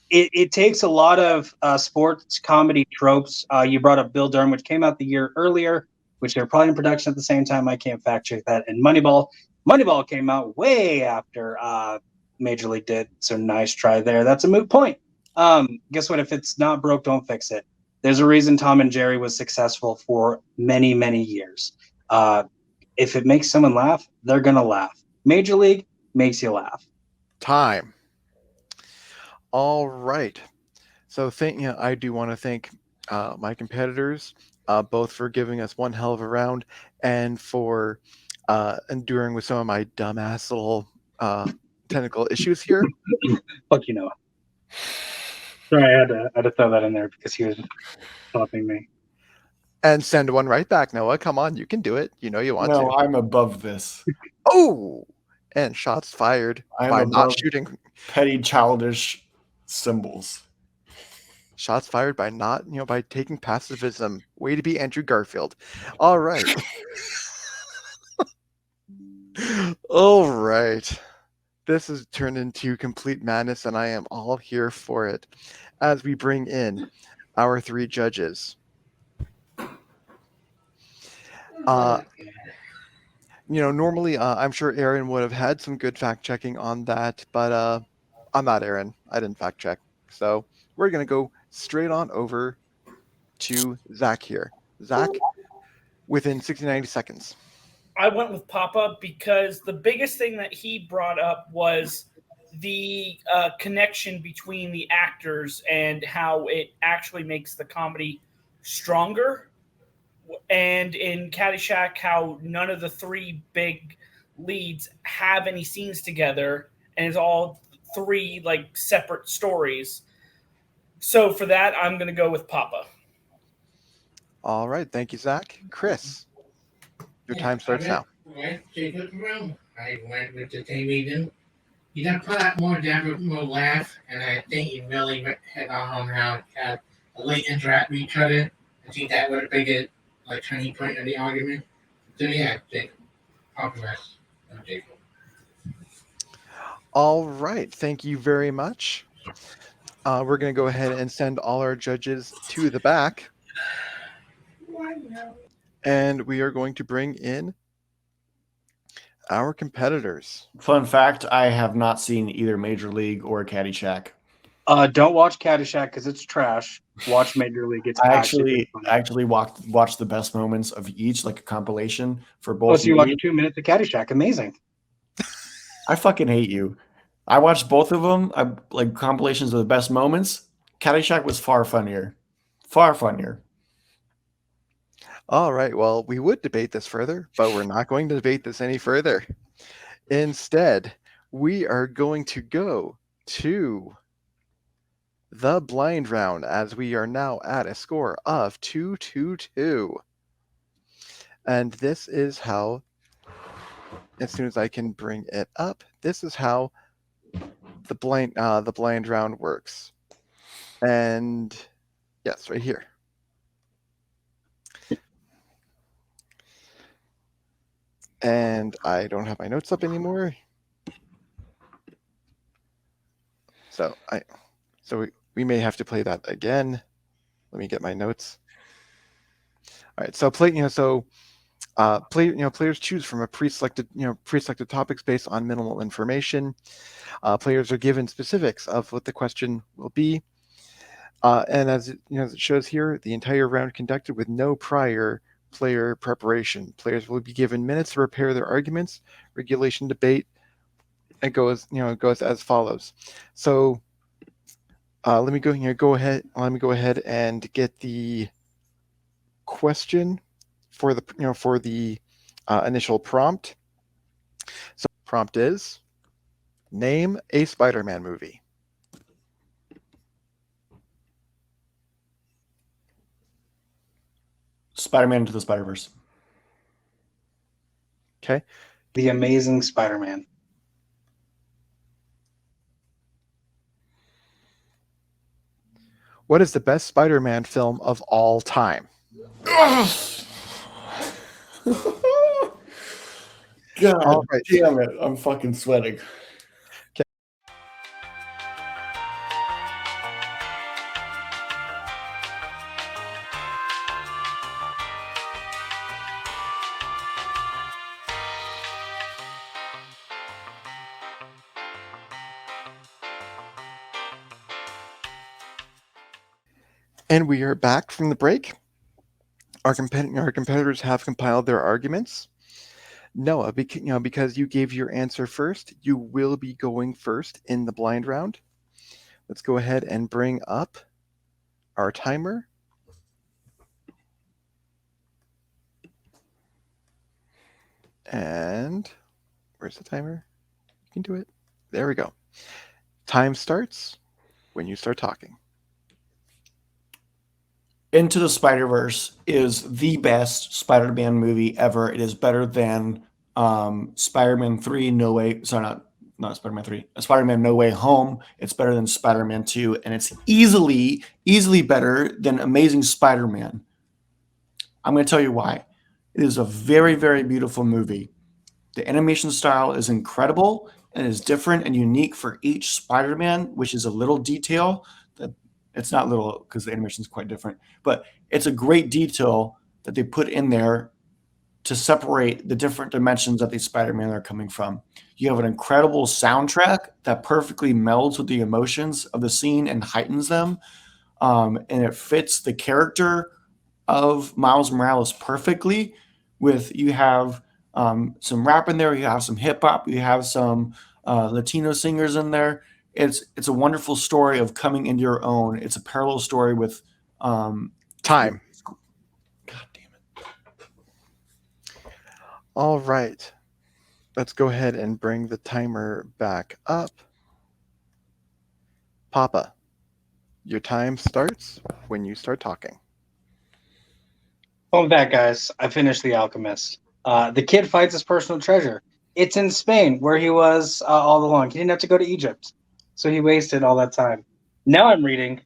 It takes a lot of sports comedy tropes. You brought up Bill Durham, which came out the year earlier, which they're probably in production at the same time. I can't fact check that. And Moneyball came out way after Major League did. So nice try there. That's a moot point. Guess what? If it's not broke, don't fix it. There's a reason Tom and Jerry was successful for many, many years. If it makes someone laugh, they're going to laugh. Major League makes you laugh. Time. All right. So I do want to thank my competitors, both for giving us one hell of a round and for enduring with some of my dumbass little technical issues here. Fuck you, Noah. Sorry, I had to throw that in there because he was stopping me. And send one right back, Noah. Come on, you can do it. You know you want No, to. I'm above this. Oh, and shots fired I'm by not above shooting. petty, childish symbols. Shots fired by not, by taking pacifism. Way to be Andrew Garfield. All right. All right. This has turned into complete madness, and I am all here for it as we bring in our three judges. Normally, I'm sure Aaron would have had some good fact checking on that, but I'm not Aaron. I didn't fact check. So we're going to go straight on over to Zach here. Zach, within 60, 90 seconds. I went with Papa because the biggest thing that he brought up was the connection between the actors and how it actually makes the comedy stronger. And in Caddyshack, how none of the three big leads have any scenes together, and it's all three like separate stories. So for that, I'm going to go with Papa. All right. Thank you, Zach. Chris, your time starts now. I went with the same reason. You got to put out more depth, more laugh, and I think you really hit on how they interact with each other. I think that would have been a turning point of the argument. So yeah, Jacob. Compromise. Jacob. All right. Thank you very much. We're going to go ahead and send all our judges to the back. And we are going to bring in our competitors. Fun fact, I have not seen either Major League or Caddyshack. Don't watch Caddyshack because it's trash. Watch Major League. It's I actually actually watched the best moments of each, like a compilation for both. Oh, so you watched 2 minutes of Caddyshack. Amazing. I fucking hate you. I watched both of them. I like compilations of the best moments. Caddyshack was far funnier. Far funnier. All right. Well, we would debate this further, but we're not going to debate this any further. Instead, we are going to go to the blind round as we are now at a score of 2-2-2. And this is how, as soon as I can bring it up, this is how the blind round works. And yes, right here. And I don't have my notes up anymore. So we may have to play that again. Let me get my notes. All right. So players choose from a pre-selected topics based on minimal information. Players are given specifics of what the question will be. And as it shows here, the entire round conducted with no prior player preparation. Players will be given minutes to prepare their arguments. Regulation debate. It goes as follows. So let me go ahead and get the question for the initial prompt. So prompt is name a Spider-Man movie. Spider-Man Into the Spider-Verse. Okay. The Amazing Spider-Man. What is the best Spider-Man film of all time? God damn it. I'm fucking sweating. And we are back from the break. Our competitors have compiled their arguments. Noah, because you gave your answer first, you will be going first in the blind round. Let's go ahead and bring up our timer. And where's the timer? You can do it. There we go. Time starts when you start talking. Into the Spider-Verse is the best Spider-Man movie ever. It is better than Spider-Man 3 No Way, sorry, not Spider-Man 3, Spider-Man No Way Home. It's better than Spider-Man 2, and it's easily better than Amazing Spider-Man. I'm going to tell you why. It is a very beautiful movie. The animation style is incredible and is different and unique for each Spider-Man, which is a little detail that it's not little because the animation is quite different, but it's a great detail that they put in there to separate the different dimensions that these Spider-Man are coming from. You have an incredible soundtrack that perfectly melds with the emotions of the scene and heightens them, and it fits the character of Miles Morales perfectly. With you have some rap in there, you have some hip hop, you have some Latino singers in there. It's a wonderful story of coming into your own. It's a parallel story with Time. God damn it. All right. Let's go ahead and bring the timer back up. Papa, your time starts when you start talking. Welcome back, guys. I finished The Alchemist. The kid finds his personal treasure. It's in Spain, where he was all along. He didn't have to go to Egypt, so he wasted all that time. Now I'm reading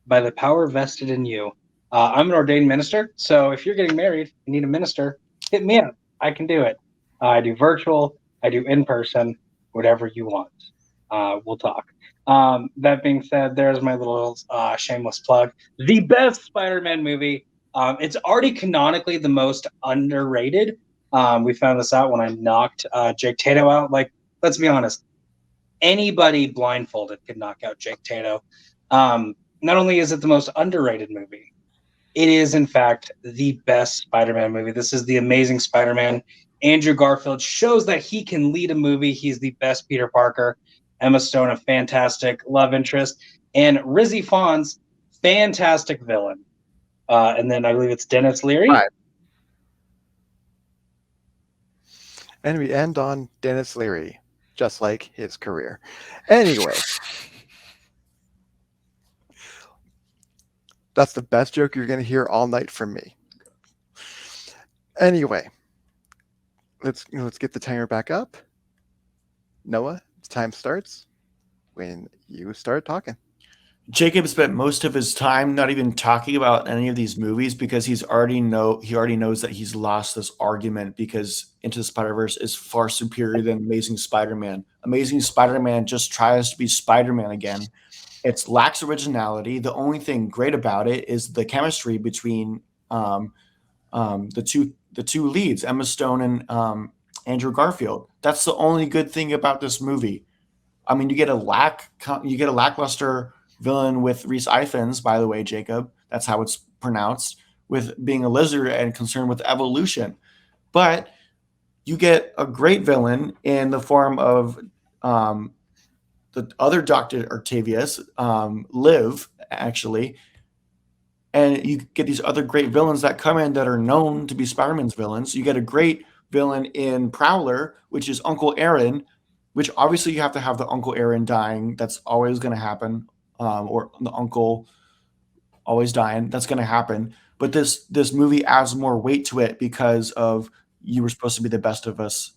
By the Power Vested in You. I'm an ordained minister, so if you're getting married and need a minister, hit me up. I can do it. I do virtual, I do in person, whatever you want. We'll talk. That being said, there's my little shameless plug. The best Spider-Man movie. It's already canonically the most underrated. We found this out when I knocked Jake Tato out. Like, let's be honest, anybody blindfolded could knock out Jake Tato. Not only is it the most underrated movie, it is, in fact, the best Spider-Man movie. This is The Amazing Spider-Man. Andrew Garfield shows that he can lead a movie. He's the best Peter Parker. Emma Stone, a fantastic love interest. And Rizzy Fonz, fantastic villain. And then I believe it's Dennis Leary. Right. And we end on Dennis Leary, just like his career. Anyway, that's the best joke you're going to hear all night from me. Anyway, let's get the timer back up. Noah, time starts when you start talking. Jacob spent most of his time not even talking about any of these movies because he already knows that he's lost this argument because Into the Spider-Verse is far superior than Amazing Spider-Man. Amazing Spider-Man just tries to be Spider-Man again. It lacks originality. The only thing great about it is the chemistry between the two leads, Emma Stone and Andrew Garfield. That's the only good thing about this movie. I mean, you get a lackluster villain with Rhys Ifans, by the way, Jacob. That's how it's pronounced, with being a lizard and concerned with evolution. But you get a great villain in the form of the other Dr. Octavius, Liv, actually. And you get these other great villains that come in that are known to be Spider-Man's villains. You get a great villain in Prowler, which is Uncle Aaron, which obviously you have to have the Uncle Aaron dying. That's always going to happen. Or the uncle always dying. That's going to happen. But this movie adds more weight to it because of you were supposed to be the best of us.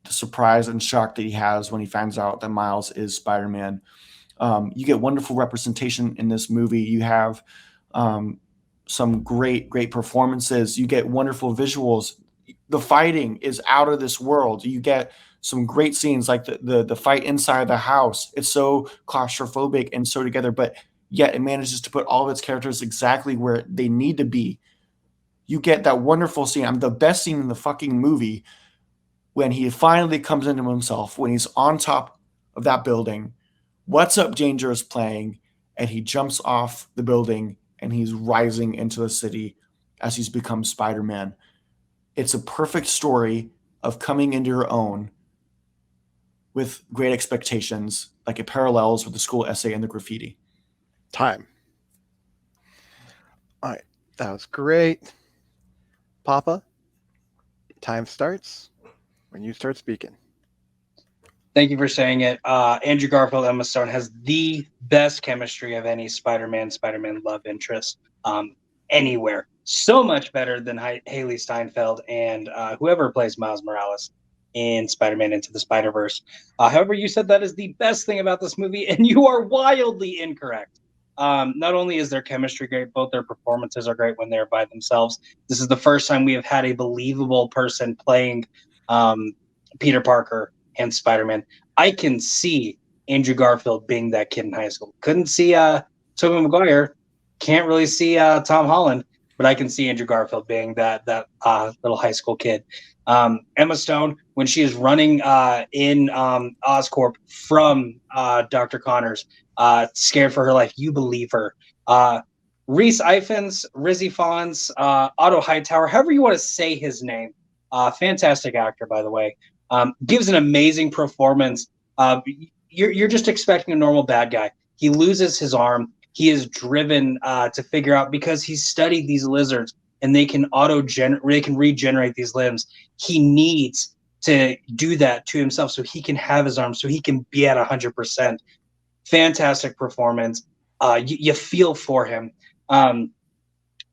The surprise and shock that he has when he finds out that Miles is Spider-Man. You get wonderful representation in this movie. You have some great performances. You get wonderful visuals. The fighting is out of this world. You get some great scenes like the fight inside the house. It's so claustrophobic and so together, but yet it manages to put all of its characters exactly where they need to be. You get that wonderful scene. The best scene in the fucking movie when he finally comes into himself, when he's on top of that building. What's Up Danger is playing, and he jumps off the building and he's rising into the city as he's become Spider-Man. It's a perfect story of coming into your own with great expectations, like it parallels with the school essay and the graffiti. Time. All right, that was great. Papa, time starts when you start speaking. Thank you for saying it. Andrew Garfield, Emma Stone has the best chemistry of any Spider-Man love interest anywhere. So much better than Haley Steinfeld and whoever plays Miles Morales in Spider-Man Into the Spider-Verse. However, you said that is the best thing about this movie, and you are wildly incorrect. Not only is their chemistry great, both their performances are great when they're by themselves. This is the first time we have had a believable person playing Peter Parker and Spider-Man. I can see Andrew Garfield being that kid in high school. Couldn't see Tobey Maguire. Can't really see Tom Holland, but I can see Andrew Garfield being that little high school kid. Emma Stone, when she is running in Oscorp from Dr. Connors, scared for her life, you believe her. Reese Ifans, Rizzy Fons, Otto Hightower, however you want to say his name. Fantastic actor, by the way. Gives an amazing performance. You're just expecting a normal bad guy. He loses his arm. He is driven to figure out, because he's studied these lizards and they can regenerate these limbs. He needs to do that to himself so he can have his arm, so he can be at 100%. Fantastic performance. You feel for him.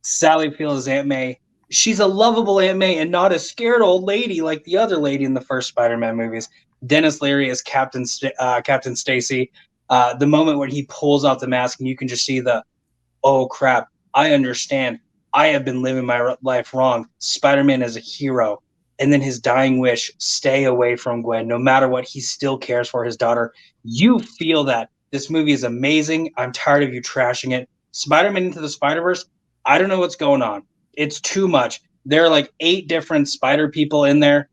Sally Field as Aunt May. She's a lovable Aunt May and not a scared old lady like the other lady in the first Spider-Man movies. Dennis Leary as Captain Stacy. The moment when he pulls off the mask and you can just see oh crap, I understand. I have been living my life wrong. Spider-Man is a hero. And then his dying wish, stay away from Gwen. No matter what, he still cares for his daughter. You feel that. This movie is amazing. I'm tired of you trashing it. Spider-Man Into the Spider-Verse, I don't know what's going on. It's too much. There are like 8 different spider people in there.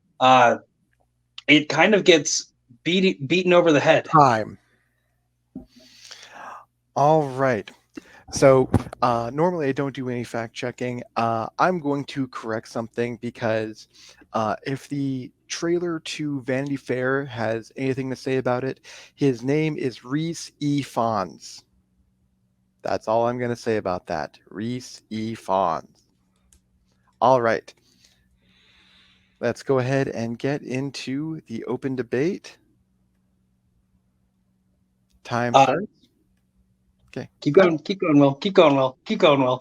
It kind of gets beaten over the head. Time. All right. So normally I don't do any fact checking. I'm going to correct something because if the trailer to Vanity Fair has anything to say about it, his name is Reese E. Fons. That's all I'm going to say about that. Reese E. Fons. All right. Let's go ahead and get into the open debate. Time starts. Okay. Keep going, Will. Keep going, Will.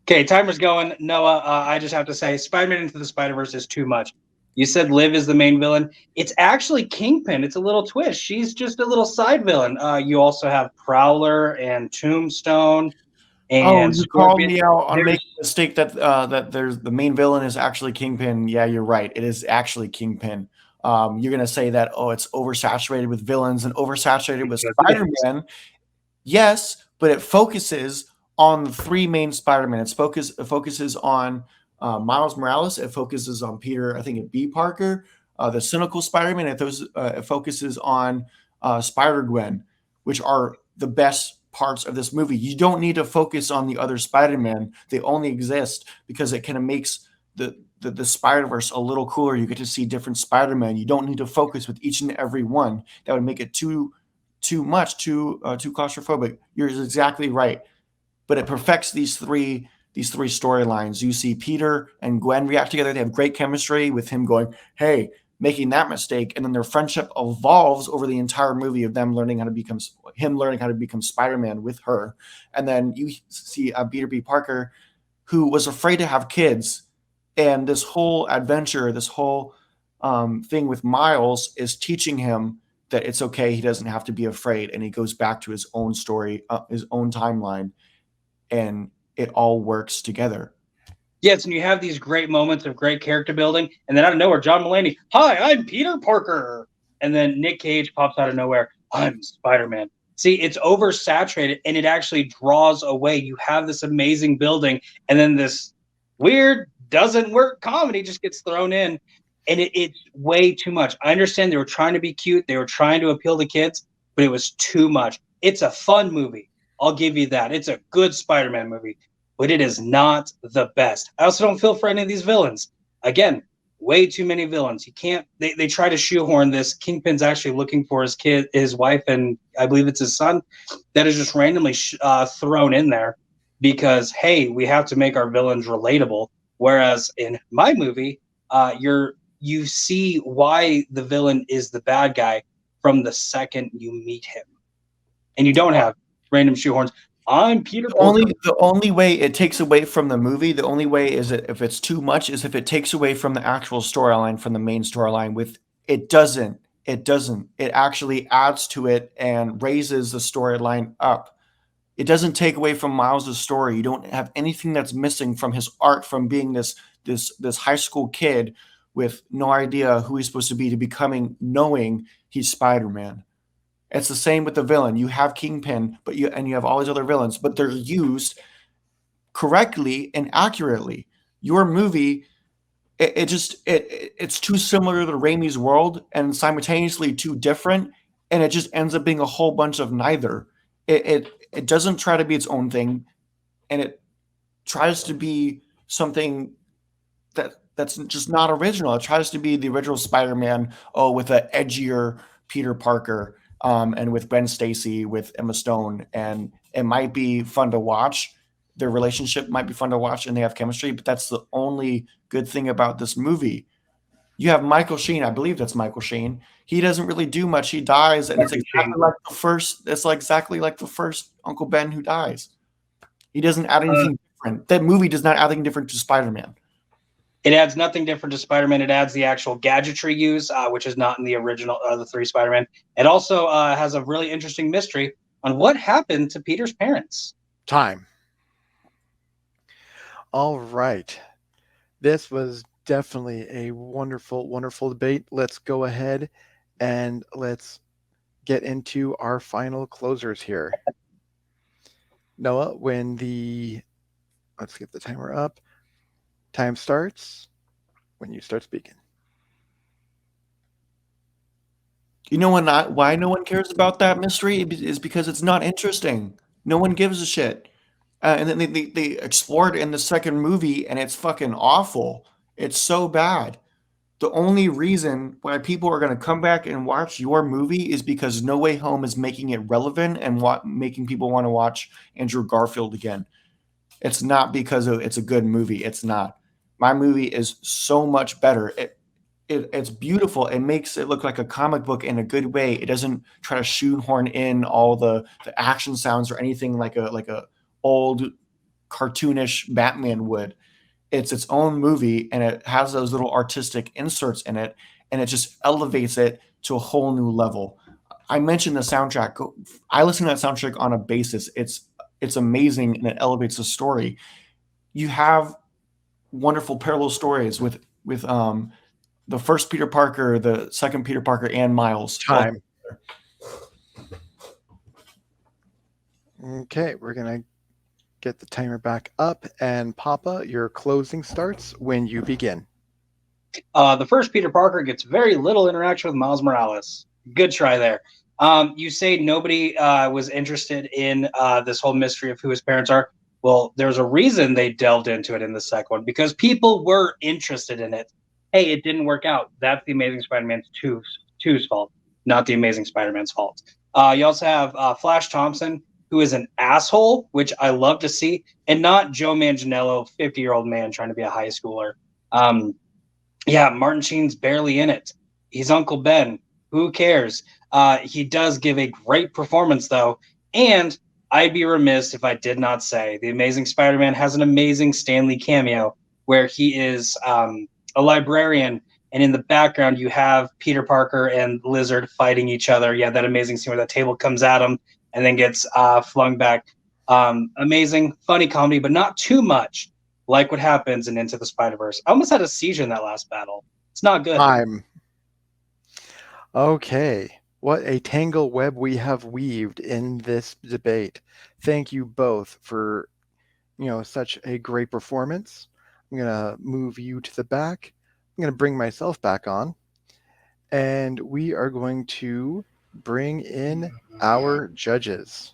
Okay, timer's going. Noah, I just have to say, Spider-Man Into the Spider-Verse is too much. You said Liv is the main villain. It's actually Kingpin. It's a little twist. She's just a little side villain. You also have Prowler and Tombstone. And you called me out on making a mistake that there's the main villain is actually Kingpin. Yeah, you're right. It is actually Kingpin. You're gonna say that it's oversaturated with villains and oversaturated with Spider-Man. Yes, but it focuses on the 3 main Spider-Man. It focuses on Miles Morales. It focuses on Peter, I think, B. Parker, the cynical Spider-Man. It focuses on Spider-Gwen, which are the best parts of this movie. You don't need to focus on the other Spider-Man. They only exist because it kind of makes the Spider-Verse a little cooler. You get to see different Spider-Man. You don't need to focus with each and every one. That would make it too much, too claustrophobic. You're exactly right. But it perfects these three storylines. You see Peter and Gwen react together. They have great chemistry with him going, hey, making that mistake, and then their friendship evolves over the entire movie of them learning how to become Spider-Man with her. And then you see Peter B. Parker, who was afraid to have kids, and this whole adventure, this whole thing with Miles is teaching him that it's okay. He doesn't have to be afraid, and he goes back to his own story, his own timeline, and it all works together. Yes, and you have these great moments of great character building, and then out of nowhere, John Mulaney, hi, I'm Peter Parker. And then Nick Cage pops out of nowhere, I'm Spider-Man. See, it's oversaturated, and it actually draws away. You have this amazing building, and then this weird, doesn't work comedy just gets thrown in, and it's way too much. I understand they were trying to be cute. They were trying to appeal to kids, but it was too much. It's a fun movie. I'll give you that. It's a good Spider-Man movie, but it is not the best. I also don't feel for any of these villains. Again, way too many villains. You can't. They try to shoehorn this. Kingpin's actually looking for his kid, his wife, and I believe it's his son. That is just randomly thrown in there because hey, we have to make our villains relatable. Whereas in my movie, you see why the villain is the bad guy from the second you meet him, and you don't have random shoehorns. I'm Peter Parker. The only way it takes away from the movie, the only way is that if it's too much, is if it takes away from the actual storyline, from the main storyline. With it doesn't. It doesn't. It actually adds to it and raises the storyline up. It doesn't take away from Miles' story. You don't have anything that's missing from his arc, from being this high school kid with no idea who he's supposed to be, to becoming knowing he's Spider-Man. It's the same with the villain. You have Kingpin, but you have all these other villains, but they're used correctly and accurately. Your movie, it's too similar to Raimi's world and simultaneously too different, and it just ends up being a whole bunch of neither. It doesn't try to be its own thing, and it tries to be something that's just not original. It tries to be the original Spider-Man, with an edgier Peter Parker, and with Gwen Stacy, with Emma Stone, and it might be fun to watch. Their relationship might be fun to watch, and they have chemistry. But that's the only good thing about this movie. You have Michael Sheen. I believe that's Michael Sheen. He doesn't really do much. He dies, and it's exactly like the first. It's like exactly like the first Uncle Ben who dies. He doesn't add anything different. That movie does not add anything different to Spider-Man. It adds nothing different to Spider-Man. It adds the actual gadgetry use, which is not in the original, the three Spider-Man. It also has a really interesting mystery on what happened to Peter's parents. Time. All right. This was definitely a wonderful, wonderful debate. Let's go ahead and let's get into our final closers here. Noah, let's get the timer up. Time starts when you start speaking. You know why no one cares about that mystery is because it's not interesting. No one gives a shit. And then they explore it in the second movie, and it's fucking awful. It's so bad. The only reason why people are going to come back and watch your movie is because No Way Home is making it relevant and making people want to watch Andrew Garfield again. It's not because it's a good movie. It's not. My movie is so much better. It's beautiful. It makes it look like a comic book in a good way. It doesn't try to shoehorn in all the action sounds or anything like a old cartoonish Batman would. It's its own movie, and it has those little artistic inserts in it, and it just elevates it to a whole new level. I mentioned the soundtrack. I listen to that soundtrack on a basis. It's amazing, and it elevates the story. You have wonderful parallel stories with the first Peter Parker, the second Peter Parker, and Miles. Time. Okay, we're going to get the timer back up. And Papa, your closing starts when you begin. The first Peter Parker gets very little interaction with Miles Morales. Good try there. You say nobody was interested in this whole mystery of who his parents are. Well, there's a reason they delved into it in the second one, because people were interested in it. Hey, it didn't work out. That's the Amazing Spider-Man 2's fault, not the Amazing Spider-Man's fault. You also have Flash Thompson, who is an asshole, which I love to see, and not Joe Manganiello, 50-year-old man trying to be a high schooler. Martin Sheen's barely in it. He's Uncle Ben. Who cares? He does give a great performance, though, and I'd be remiss if I did not say the Amazing Spider-Man has an amazing Stan Lee cameo where he is a librarian, and in the background you have Peter Parker and Lizard fighting each other. Yeah, that amazing scene where that table comes at him and then gets flung back. Amazing, funny comedy, but not too much like what happens in Into the Spider-Verse. I almost had a seizure in that last battle. It's not good. Time. Okay. What a tangle web we have weaved in this debate. Thank you both for, such a great performance. I'm going to move you to the back. I'm going to bring myself back on. And we are going to bring in our judges.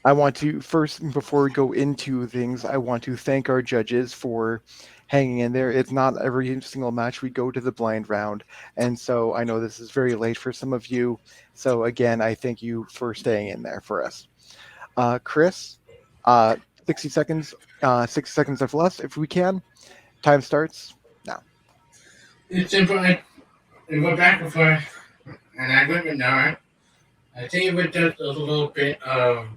I want to first, before we go into things, I want to thank our judges for hanging in there. It's not every single match we go to the blind round, and so I know this is very late for some of you. So again, I thank you for staying in there for us. Chris, uh, 60 seconds, 60 seconds of less, if we can. Time starts now. It's simple. I went back before, and I went with Noah. I think it was just a little bit of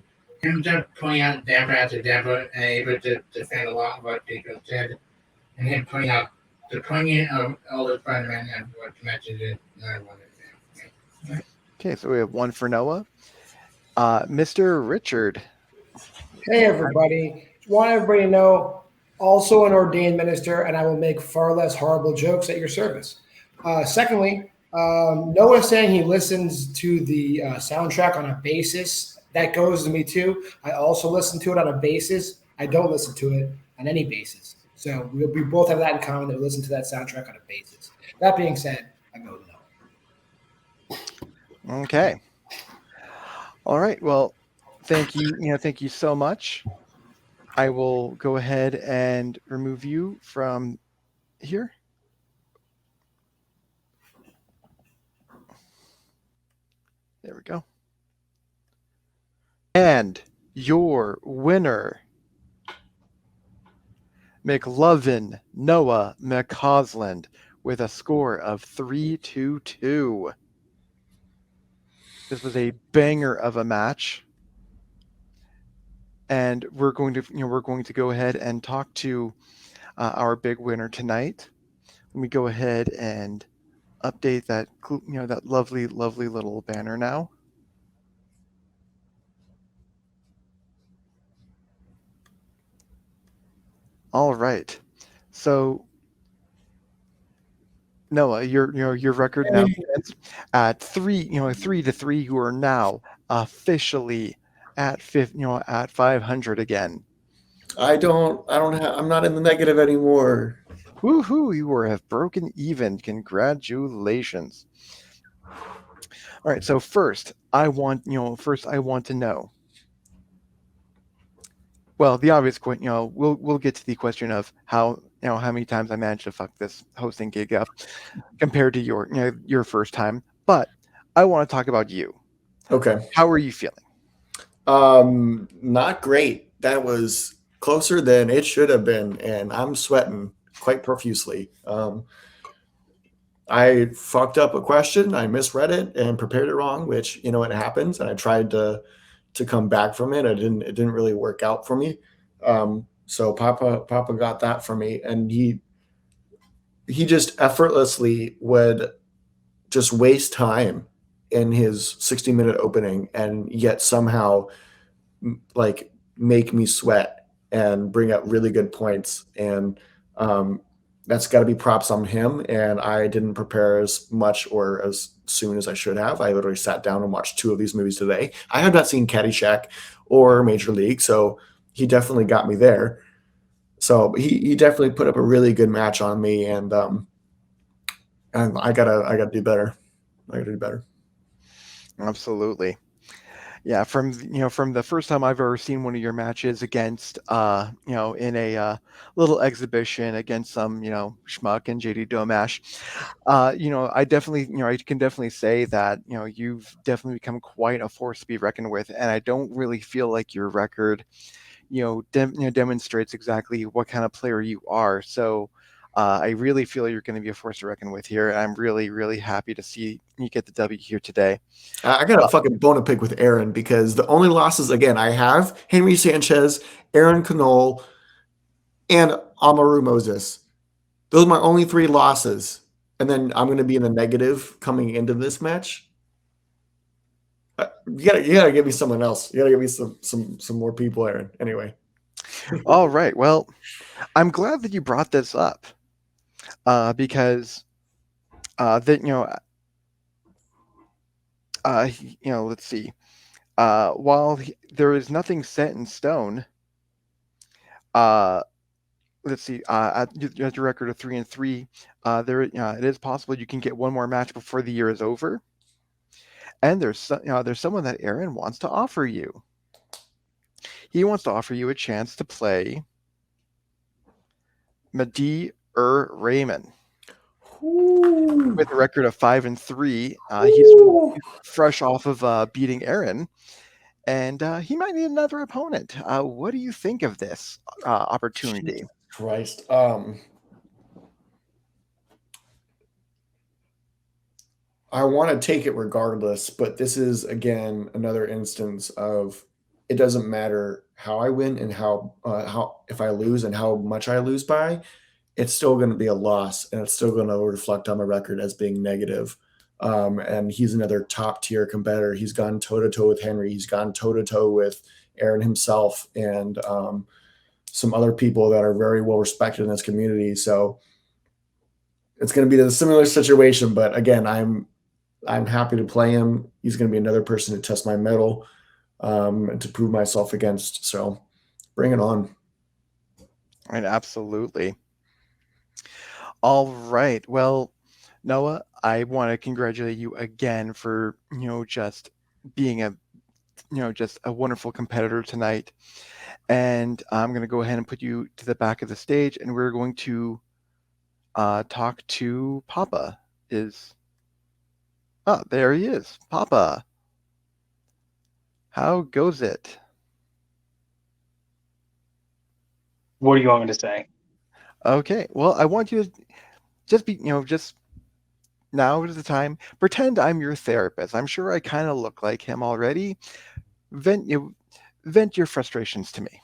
him just pointing out Denver after Denver and able to defend a lot of what Jacob said, and him pointing out the poignant of all the Spider-Man and what mentioned in another one of them. Okay, so we have one for Noah. Mr. Richard. Hey, everybody. Want everybody to know, also an ordained minister, and I will make far less horrible jokes at your service. Secondly, Noah saying he listens to the soundtrack on a basis. That goes to me too. I also listen to it on a basis. I don't listen to it on any basis. So we both have that in common that we listen to that soundtrack on a basis. That being said, I go no. Okay. All right. Well, thank you. Thank you so much. I will go ahead and remove you from here. There we go. And your winner, McLovin Noah McCausland, with a score of 3-2. This was a banger of a match. And we're going to go ahead and talk to our big winner tonight. Let me go ahead and update that that lovely little banner now. All right. So Noah, your record now stands at 3-3. You are now officially at at 500 again. I'm not in the negative anymore. Woohoo! You have broken even. Congratulations. All right. So first, I want to know. Well, the obvious question, we'll get to the question of how how many times I managed to fuck this hosting gig up compared to your first time. But I want to talk about you. Okay. How are you feeling? Not great. That was closer than it should have been, and I'm sweating quite profusely. I fucked up a question. I misread it and prepared it wrong, which it happens. And I tried to come back from it. It didn't really work out for me. So Papa got that for me, and he just effortlessly would just waste time in his 60-minute opening, and yet somehow like make me sweat and bring up really good points. And that's got to be props on him. And I didn't prepare as much or as soon as I should have. I literally sat down and watched 2 of these movies today. I have not seen Caddyshack or Major League, so he definitely got me there. So he definitely put up a really good match on me, and I gotta do better. I gotta do better. Absolutely. Yeah, from from the first time I've ever seen one of your matches against in a little exhibition against some schmuck and JD Domash, I definitely I can definitely say that you've definitely become quite a force to be reckoned with, and I don't really feel like your record demonstrates exactly what kind of player you are. So I really feel you're going to be a force to reckon with here, and I'm really happy to see you get the W here today. I got a fucking bone to pick with Aaron, because the only losses, again, I have Henry Sanchez, Aaron Knoll, and Amaru Moses. Those are my only 3 losses. And then I'm going to be in the negative coming into this match. You gotta give me someone else. You gotta give me some more people, Aaron. Anyway. All right. Well, I'm glad that you brought this up because that let's see. While there is nothing set in stone, let's see. At your record of 3-3, it is possible you can get one more match before the year is over, and there's someone that Aaron wants to offer you. he wants to offer you a chance to play Madi Raymond. Ooh. With a record of 5-3, Ooh. he's fresh off of beating Aaron, and he might need another opponent. What do you think of this opportunity? Jesus Christ. I want to take it regardless, but this is again another instance of it doesn't matter how I win and how if I lose and how much I lose by, it's still going to be a loss and it's still going to reflect on my record as being negative. And he's another top tier competitor. He's gone toe to toe with Henry. He's gone toe to toe with Aaron himself and some other people that are very well respected in this community. So it's going to be a similar situation. But again, I'm happy to play him. He's going to be another person to test my mettle and to prove myself against. So bring it on. And absolutely. All right. Well, Noah, I want to congratulate you again for, just being just a wonderful competitor tonight. And I'm going to go ahead and put you to the back of the stage, and we're going to talk to Papa. There he is. Papa, how goes it? What do you want me to say? Okay. Well, I want you to just be, just now is the time. Pretend I'm your therapist. I'm sure I kind of look like him already. Vent your frustrations to me.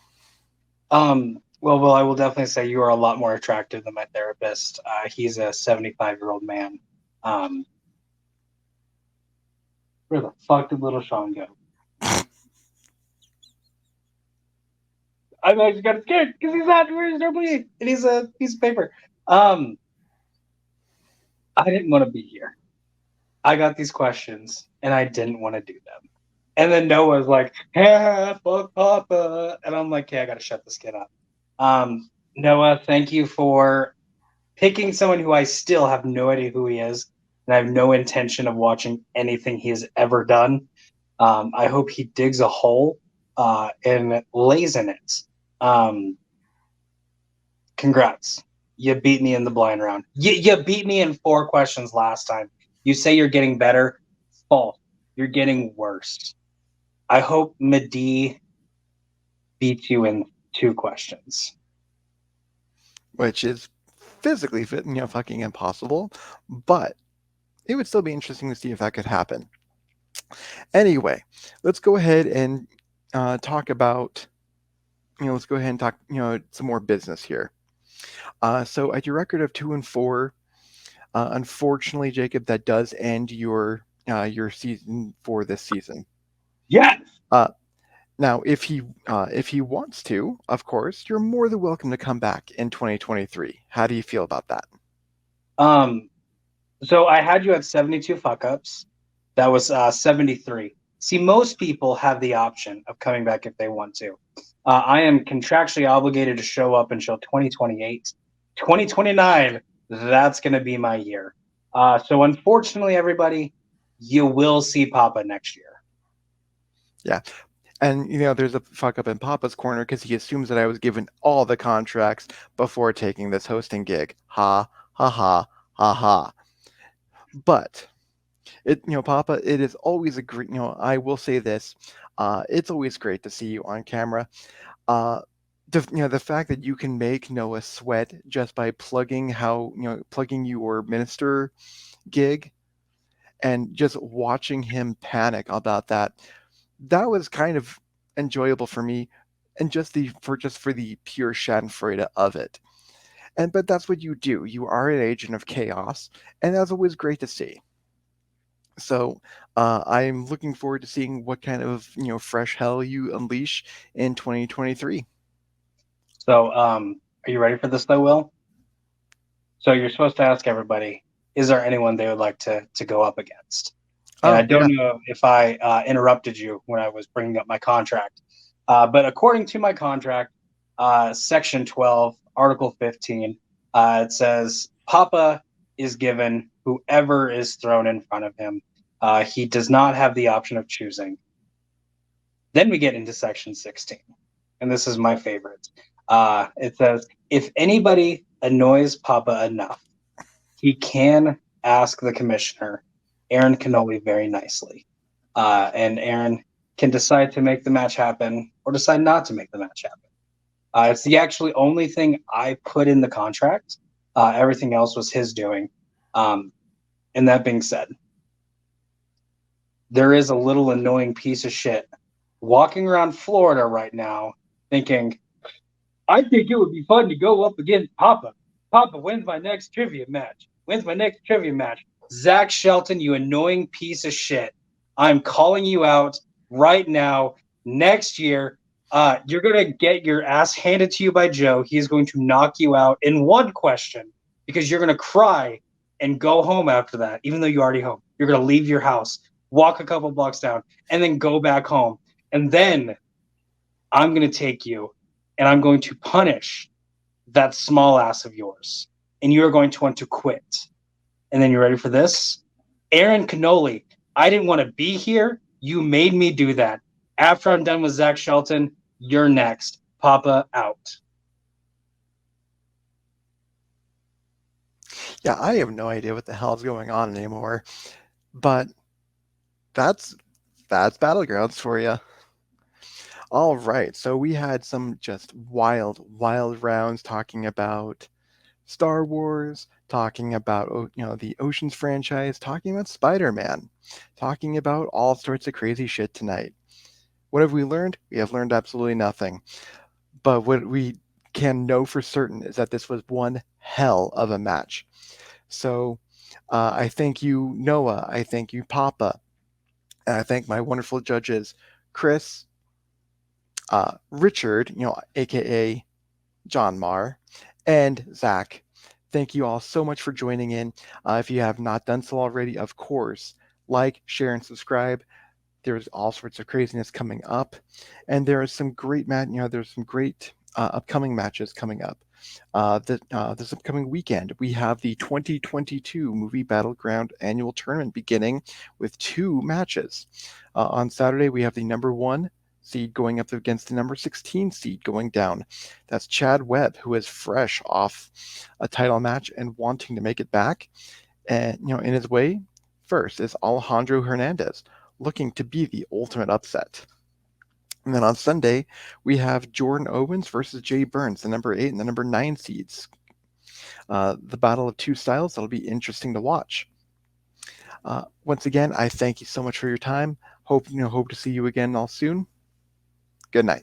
Well, I will definitely say you are a lot more attractive than my therapist. He's a 75-year-old man. Where the fuck did little Sean go? I actually got scared because he's not where he's normally, and he's a piece of paper. I didn't want to be here. I got these questions, and I didn't want to do them. And then Noah's like, fuck Papa. And I'm like, I got to shut this kid up. Noah, thank you for picking someone who I still have no idea who he is, and I have no intention of watching anything he has ever done. I hope he digs a hole and lays in it. Congrats. You beat me in the blind round. You beat me in 4 questions last time. You say you're getting better. False. You're getting worse. I hope Madi beats you in 2 questions. Which is physically fucking impossible, but it would still be interesting to see if that could happen. Anyway, let's go ahead and talk about, let's go ahead and talk, some more business here. So at your record of 2-4, unfortunately, Jacob, that does end your season for this season. Yes. Now, if he wants to, of course, you're more than welcome to come back in 2023. How do you feel about that? So I had you at 72 fuck ups. That was 73. See, most people have the option of coming back if they want to. I am contractually obligated to show up until 2028. 2029, that's going to be my year. So unfortunately, everybody, you will see Papa next year. Yeah. And, there's a fuck up in Papa's corner because he assumes that I was given all the contracts before taking this hosting gig. Ha, ha, ha, ha, ha. But, Papa, it is always a great, I will say this. It's always great to see you on camera. The fact that you can make Noah sweat just by plugging your minister gig and just watching him panic about that was kind of enjoyable for me, and for the pure Schadenfreude of it. But that's what you do. You are an agent of chaos, and that's always great to see. So I'm looking forward to seeing what kind of fresh hell you unleash in 2023. So are you ready for this though, Will? So you're supposed to ask everybody, is there anyone they would like to go up against? And I don't know if I interrupted you when I was bringing up my contract. But according to my contract, Section 12, Article 15, it says Papa is given whoever is thrown in front of him. He does not have the option of choosing. Then we get into Section 16. and this is my favorite. It says, if anybody annoys Papa enough, he can ask the commissioner, Aaron Cannoli, very nicely. And Aaron can decide to make the match happen or decide not to make the match happen. It's the actually only thing I put in the contract. Everything else was his doing. And that being said, there is a little annoying piece of shit walking around Florida right now thinking, I think it would be fun to go up against Papa. Papa wins my next trivia match. Zach Shelton, you annoying piece of shit. I'm calling you out right now. Next year, you're going to get your ass handed to you by Joe. He's going to knock you out in one question because you're going to cry and go home after that, even though you're already home. You're going to leave your house, walk a couple blocks down, and then go back home. And then I'm going to take you and I'm going to punish that small ass of yours. And you're going to want to quit. And then you're ready for this? Aaron Cannoli, I didn't want to be here. You made me do that. After I'm done with Zach Shelton, you're next. Papa out. Yeah, I have no idea what the hell is going on anymore. But that's Battlegrounds for you. All right, so we had some just wild rounds talking about Star Wars, talking about the Oceans franchise, talking about Spider-Man, talking about all sorts of crazy shit tonight. What have we learned? We have learned absolutely nothing. But what we can know for certain is that this was one hell of a match. So I thank you, Noah. I thank you, Papa. And I thank my wonderful judges, Chris, Richard, aka John Marr, and Zach. Thank you all so much for joining in. If you have not done so already, of course, like, share, and subscribe. There's all sorts of craziness coming up, and there is some great there's some great upcoming matches coming up. This upcoming weekend, we have the 2022 Movie Battleground annual tournament beginning with 2 matches. On Saturday, we have the number 1 seed going up against the number 16 seed going down. That's Chad Webb, who is fresh off a title match and wanting to make it back. And in his way, first is Alejandro Hernandez, looking to be the ultimate upset. And then on Sunday, we have Jordan Owens versus Jay Burns, the number 8 and the number 9 seeds. The battle of 2 styles, that'll be interesting to watch. Once again, I thank you so much for your time. Hope to see you again all soon. Good night.